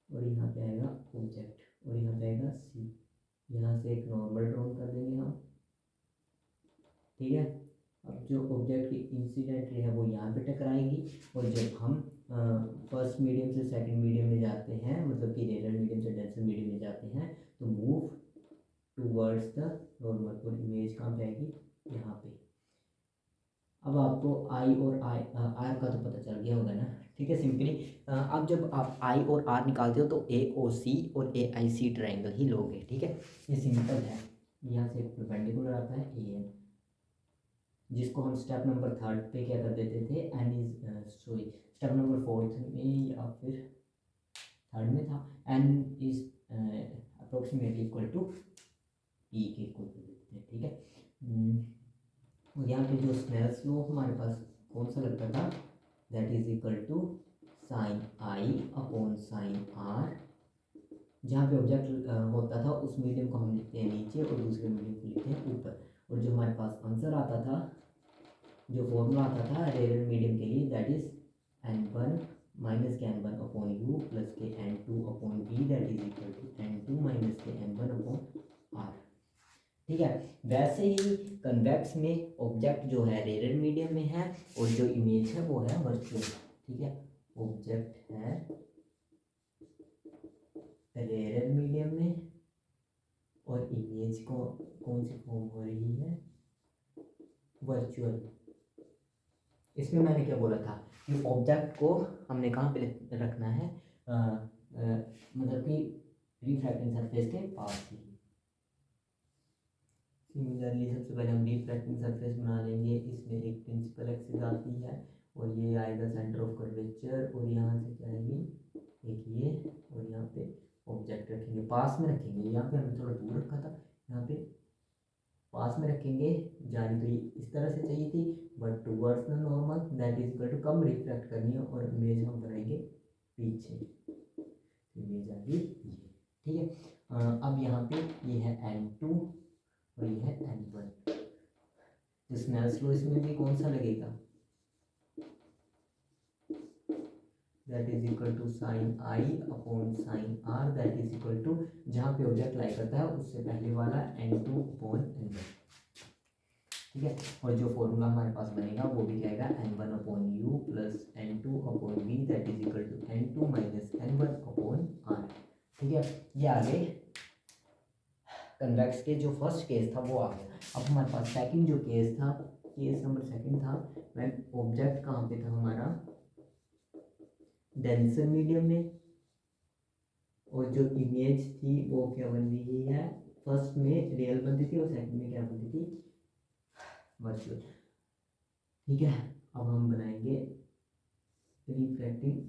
और यहाँ पे आएगा ऑब्जेक्ट, और यहाँ पे आएगा सी। यहाँ से एक नॉर्मल ड्रॉ कर देंगे हम। ठीक है, अब जो ऑब्जेक्ट की इंसिडेंट रे है वो यहाँ पे टकराएगी, और जब हम फर्स्ट मीडियम से सेकंड मीडियम में जाते हैं, मतलब कि रेडर मीडियम से डेंसर मीडियम में जाते हैं, तो मूव टूवर्ड्स द नॉर्मल, और इमेज कहाँ पे आएगी, यहाँ पे। अब आपको आई और आर का तो पता चल गया होगा ना। ठीक है, सिंपली अब जब आप आई और आर निकालते हो तो ए ओ सी और ए आई सी ट्राइंगल ही लोगे। ठीक है, ये सिंपल है। यहाँ से एक परपेंडिकुलर आता है ए एन, जिसको हम स्टेप नंबर 3 पे क्या कर देते थे, n is sorry step number 4 में या फिर 3 में था, n is approximately equal to p के इक्वल कर देते थे। ठीक है, और यहाँ पे जो स्नेल्स लॉ हमारे पास कौन सा लगता था, that is equal to sine I upon sine r. जहाँ पे ऑब्जेक्ट होता था उस मीडियम को हम लिखते हैं नीचे, और दूसरे मीडियम को लिखते हैं ऊपर। और जो हमारे पास आंसर आता था, जो फॉर्मूला आता था रेडर मीडियम के लिए, दैट इज n1 माइनस के n1 अपॉन यू प्लस के n2 upon v, that is equal to n2 minus के n1 अपॉन आर। ठीक है, वैसे ही कन्वेक्स में ऑब्जेक्ट जो है रेडर मीडियम में है, और जो इमेज है वो है वर्चुअल। ठीक है, ऑब्जेक्ट है रेडर मीडियम में, और इमेज को कौन सी फॉर्म हो रही है, वर्चुअल। इसमें मैंने क्या बोला था कि ऑब्जेक्ट को हमने कहाँ पे रखना है, मतलब कि रिफ्रैक्टिंग सरफेस के पास ही। सिमिलरली सबसे पहले हम रिफ्रैक्टिंग सरफेस बना लेंगे। इसमें एक प्रिंसिपल एक्सिस आती है, और ये आएगा सेंटर ऑफ कर्वेचर, और यहाँ से क्या आएगी एक ये, और यहाँ पे ऑब्जेक्ट रखेंगे, पास में रखेंगे। यहाँ पे हमने थोड़ा दूर रखा था, यहाँ पे पास में रखेंगे। जानी तो ये इस तरह से चाहिए थी, but towards the normal, that is equal to कम रिफ्लेक्ट करनी है, और इमेज हम बनाएंगे पीछे, इमेज आ गई ये। ठीक है, अब यहाँ पे ये है n2 और ये है n1। तो स्नेल्स लॉ इसमें भी कौन सा लगेगा, that is equal to sine I upon sine are, that is equal to जहाँ पे ऑब्जेक्ट लाई करता है उससे पहले वाला n2 अपॉन n1। ठीक है, और जो फॉर्मूला हमारे पास बनेगा वो भी क्या आएगा, n1 upon u plus n2 upon v, that is equal to n2 minus n1 upon r. ठीक है, ये आगे कन्वेक्स के जो फर्स्ट केस था वो आ गया। अब हमारे पास सेकंड जो केस था, केस नंबर सेकंड था, व्हेन ऑब्जेक्ट कहाँ पे था हमारा, डेंसर मीडियम में, और जो इमेज थी वो क्या बन रही है, फर्स्ट में रियल बनती थी और सेकंड में क्या बनती थी, वर्चुअल। ठीक है, अब हम बनाएंगे रिफ्रैक्टिंग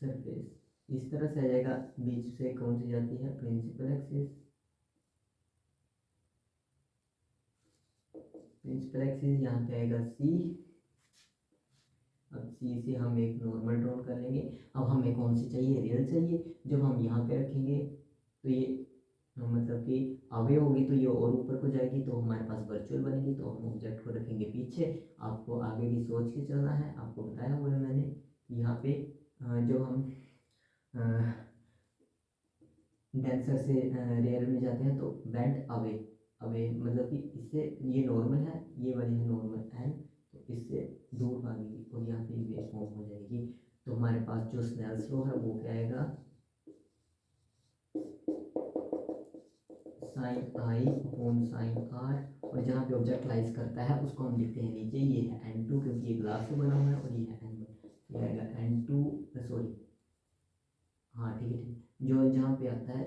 सरफेस। इस तरह से आ जाएगा, बीच से कौन सी जाती है, प्रिंसिपल एक्सिस, प्रिंसिपल एक्सिस यहाँ पे आएगा सी। अब सी से हम एक नॉर्मल ड्रॉ कर लेंगे। अब हमें कौन सी चाहिए, रियल चाहिए। जब हम यहाँ पे रखेंगे तो ये मतलब कि अवे होगी, तो ये और ऊपर को जाएगी, तो हमारे पास वर्चुअल बनेगी। तो हम ऑब्जेक्ट को रखेंगे पीछे। आपको आगे की सोच के चलना है, आपको बताया हुआ है मैंने। यहाँ पे जब हम डेंसर से रेयर में जाते हैं तो बेंड अवे, अवे मतलब कि इससे ये नॉर्मल है, ये वाली है नॉर्मल एन, तो इससे दूर भागेगी और यहाँ पे वेव फॉर्म हो जाएगी। तो हमारे पास जो स्नेल्स लॉ है वो क्या आएगा, साइन आई अपॉन साइन आर, और जहाँ पे ऑब्जेक्ट लाइज करता है उसको हम लिखते हैं नीचे, ये है n2 क्योंकि ये ग्लास से बना हुआ है, और ये है n1, ये आएगा n2 सॉरी हाँ ठीक है ठीक, जो जहाँ पे आता है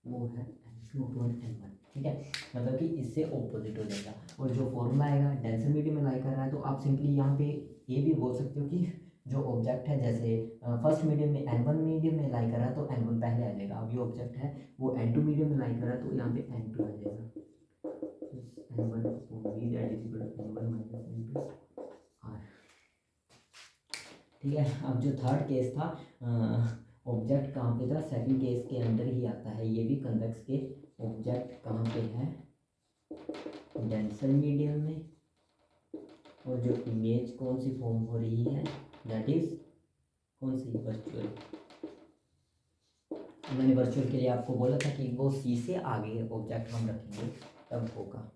वो है n2 अपॉन n1। ठीक है, मतलब कि इससे ऑपोजिट हो जाएगा। और जो फॉर्मूला आएगा डेंसर मीडियम में लाई कर रहा है, तो आप सिंपली यहाँ पे ये भी बोल सकते हो कि जो ऑब्जेक्ट है, जैसे फर्स्ट मीडियम में n1 मीडियम में लाई कर रहा है तो n1 पहले आ जाएगा। अब ये ऑब्जेक्ट है वो n2 मीडियम में लाई कर रहा है, तो यहाँ पे n2 आ जाएगा, n1 upon v that is equal to n1 minus n2 r। ठीक है, अब जो थर्ड केस था ऑब्जेक्ट कहाँ पे था, सेकंड केस के अंदर ही आता है ये भी कन्वेक्स के। ऑब्जेक्ट कहाँ पे है, डेंसर मीडियम में, और जो इमेज कौन सी फॉर्म हो रही है दैट इज कौन सी, वर्चुअल। मैंने वर्चुअल के लिए आपको बोला था कि वो सी से आगे ऑब्जेक्ट हम रखेंगे तब होगा,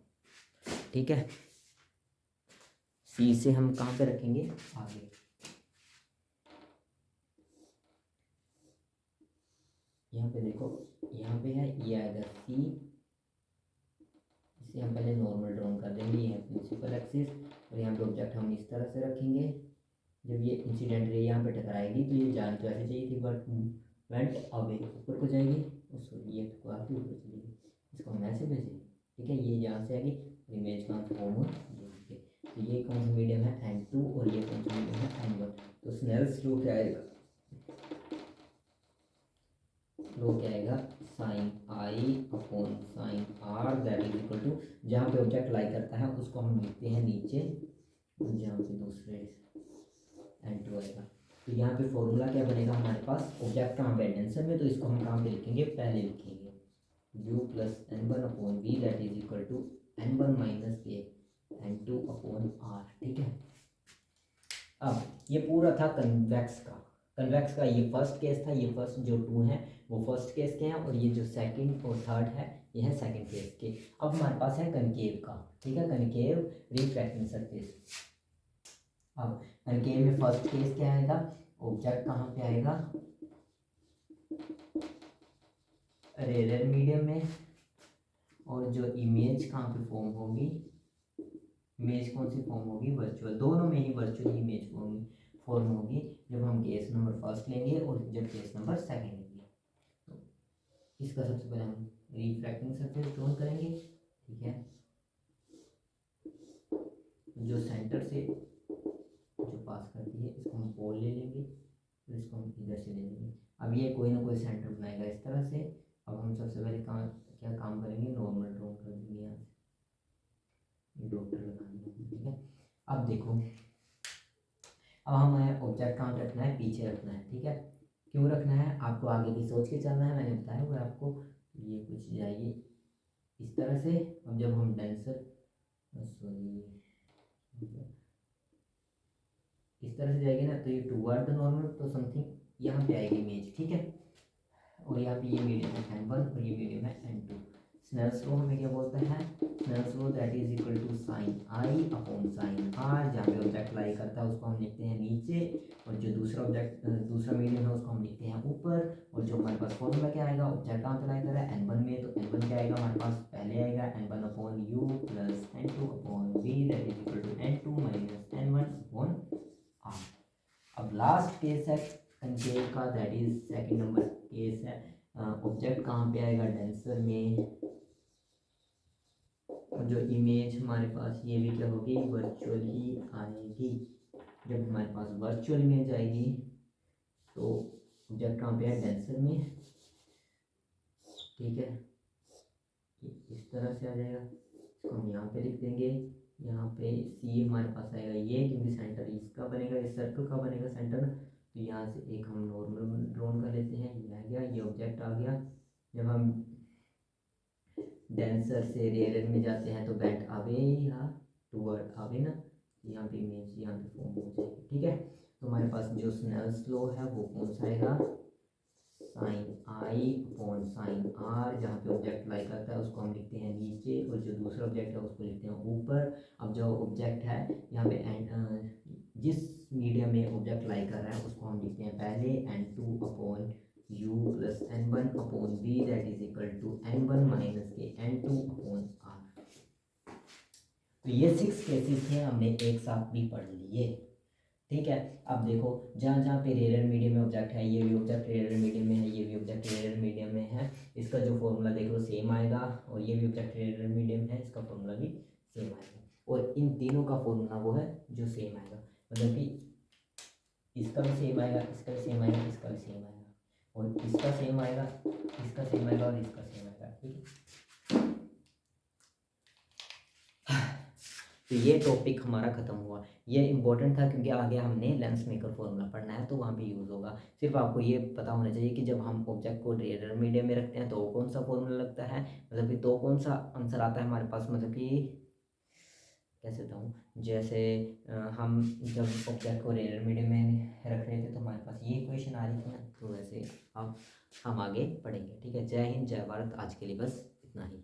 ठीक है। सी से हम कहाँ पे रखेंगे, आगे। यहाँ पे देखो, यहाँ पे है, ये आएगा सी, इसे हम पहले नॉर्मल ड्रॉ कर देंगे, ये है प्रिंसिपल एक्सिस, और यहाँ पे ऑब्जेक्ट हम इस तरह से रखेंगे। जब ये इंसिडेंट रे यहाँ पे टकराएगी तो ये जान तो ऐसे चाहिए थी बट वेंट अवे, ऊपर को जाएगी, सॉरी ये तो काफ़ी ऊपर चलेगी, इसको हम ऐसे भेजेंगे, ठीक है। ये यहाँ से आएगी, इमेज का फॉर्म है, तो ये कौन सा मीडियम है N2 और ये कौन सा मीडियम है N1। तो स्नेल्स लॉ क्या आएगा, लो क्या आएगा, sine I upon sine are that is equal to, जहाँ पे ऑब्जेक्ट लाई करता है उसको हम लिखते हैं नीचे, और जहाँ पे दूसरे N2 आएगा। तो यहाँ पे फॉर्मूला क्या बनेगा हमारे पास, ऑब्जेक्ट कहाँ पे डेंसर में, तो इसको हम कहाँ पे लिखेंगे, पहले लिखेंगे u plus N1 upon v that is equal to N1 minus के N2 अपॉन आर, ठीक है। अब ये पूरा था कन्वेक्स का, कन्वेक्स का ये फर्स्ट केस था, ये फर्स्ट जो टू हैं वो फर्स्ट केस के हैं, और ये जो सेकंड और थर्ड है ये है सेकंड केस के। अब हमारे पास है कनकेव का, ठीक है, कनकेव रिफ्रैक्टिंग सरफेस। अब कनकेव में फर्स्ट केस क्या आएगा, ऑब्जेक्ट कहाँ पे आएगा, रेयर मीडियम में, और जो इमेज कहाँ पे फॉर्म होगी, इमेज कौन सी फॉर्म होगी, वर्चुअल, दोनों में ही वर्चुअल इमेज फॉर्म होगी जब हम केस नंबर फर्स्ट लेंगे और जब केस नंबर सेकंड लेंगे। तो इसका सबसे पहले हम रिफ्रैक्टिंग सरफेस ड्रॉ करेंगे, ठीक है। जो सेंटर से जो पास करती है इसको हम पोल ले लेंगे, और इसको हम इधर से ले लेंगे। अब ये कोई ना कोई सेंटर बनाएगा इस तरह से। अब हम सबसे पहले क्या काम करेंगे, नॉर्मल ड्रॉ कर देंगे, यहाँ से डॉक्टर लगा देंगे, ठीक है। अब देखो, अब हमें ऑब्जेक्ट कहाँ रखना है, पीछे रखना है, ठीक है। क्यों रखना है, आपको आगे की सोच के चलना है, मैंने बताया हुआ आपको। ये कुछ जाइए इस तरह से। अब जब हम डेंसर, सॉरी इस तरह से जाएगी ना, तो ये टूवर्ड द नॉर्मल, तो समथिंग यहाँ पे आएगी इमेज, ठीक है। और यहाँ पे ये मीडियम है N1 और ये मीडियम है N2। स्नेल्स लॉ हमें क्या बोलता है, Snell's law that is equal to sine I upon sine r, जहाँ पे ऑब्जेक्ट लाई करता है उसको हम लिखते हैं नीचे, और जो दूसरा ऑब्जेक्ट दूसरा मीडियम है उसको हम लिखते हैं ऊपर। और जो हमारे पास फॉर्मूला क्या आएगा, ऑब्जेक्ट कहाँ पे लाई कर रहा है N1 में, तो N1 क्या आएगा हमारे पास, पहले आएगा N1 upon u plus N2 upon v that is equal to N2 minus N1 upon r. अब लास्ट केस है कनकेव का, that is second number case है। ऑब्जेक्ट कहाँ पे आएगा, डेंसर में, और जो इमेज हमारे पास ये भी क्या होगी, वर्चुअली आएगी। जब हमारे पास वर्चुअल इमेज आएगी तो ऑब्जेक्ट कहाँ पे है, डेंसर में, ठीक है। इस तरह से आ जाएगा, इसको हम यहाँ पे लिख देंगे। यहाँ पे सी हमारे पास आएगा ये, क्योंकि सेंटर इसका बनेगा, इस सर्कल का बनेगा सेंटर। तो यहाँ से एक हम नॉर्मल ड्रॉन कर लेते हैं, ये आ गया, ये ऑब्जेक्ट आ गया। जब हम डेंसर से रेयर में जाते हैं तो बेंट अवे या टूवर्ड अवे ना, यहाँ पे इमेज यहाँ पे फॉर्म हो जाएगी, ठीक है। तो हमारे पास जो स्नेल्स लॉ है वो कौन सा आएगा, साइन आई अपॉन साइन आर, जहाँ पे ऑब्जेक्ट लाई करता है उसको हम लिखते हैं नीचे, और जो दूसरा ऑब्जेक्ट है उसको लिखते हैं ऊपर। अब जो ऑब्जेक्ट है यहाँ पे जिस मीडियम में ऑब्जेक्ट लाई कर रहा है उसको हम लिखते हैं पहले N2 upon u plus N1 upon v that is equal to N1 minus के N2 अपॉन r। तो ये 6 केसेस थे, हमने एक साथ भी पढ़ लिए, ठीक है। अब देखो, जहाँ जहाँ पे रेयर मीडियम में ऑब्जेक्ट है, ये भी ऑब्जेक्ट रेयर मीडियम में है, ये भी ऑब्जेक्ट रेयर मीडियम में है, इसका जो फॉर्मूला देख लो सेम आएगा। और ये भी ऑब्जेक्ट रेयर मीडियम है, इसका फॉर्मूला भी सेम आएगा। और इन तीनों का फॉर्मूला वो है जो सेम आएगा, मतलब कि इसका भी सेम आएगा, इसका भी सेम आएगा, इसका भी सेम आएगा, और इसका सेम आएगा, इसका सेम आएगा, और इसका सेम आएगा, ठीक है। तो ये टॉपिक हमारा ख़त्म हुआ। ये इम्पोर्टेंट था क्योंकि आगे हमने लेंस मेकर फॉर्मूला पढ़ना है, तो वहाँ पे यूज़ होगा। सिर्फ आपको ये पता होना चाहिए कि जब हम ऑब्जेक्ट को रेयर मीडियम में रखते हैं तो कौन सा फॉर्मूला लगता है, मतलब कि तो कौन सा आंसर आता है हमारे पास, मतलब कि कैसे बताऊँ, जैसे हम जब ऑब्जेक्ट को रेयर मीडियम में रख रहे थे तो हमारे पास ये इक्वेशन आ रही थी ना, तो वैसे अब हम आगे पढ़ेंगे। ठीक है, जय हिंद, जय भारत। आज के लिए बस इतना ही।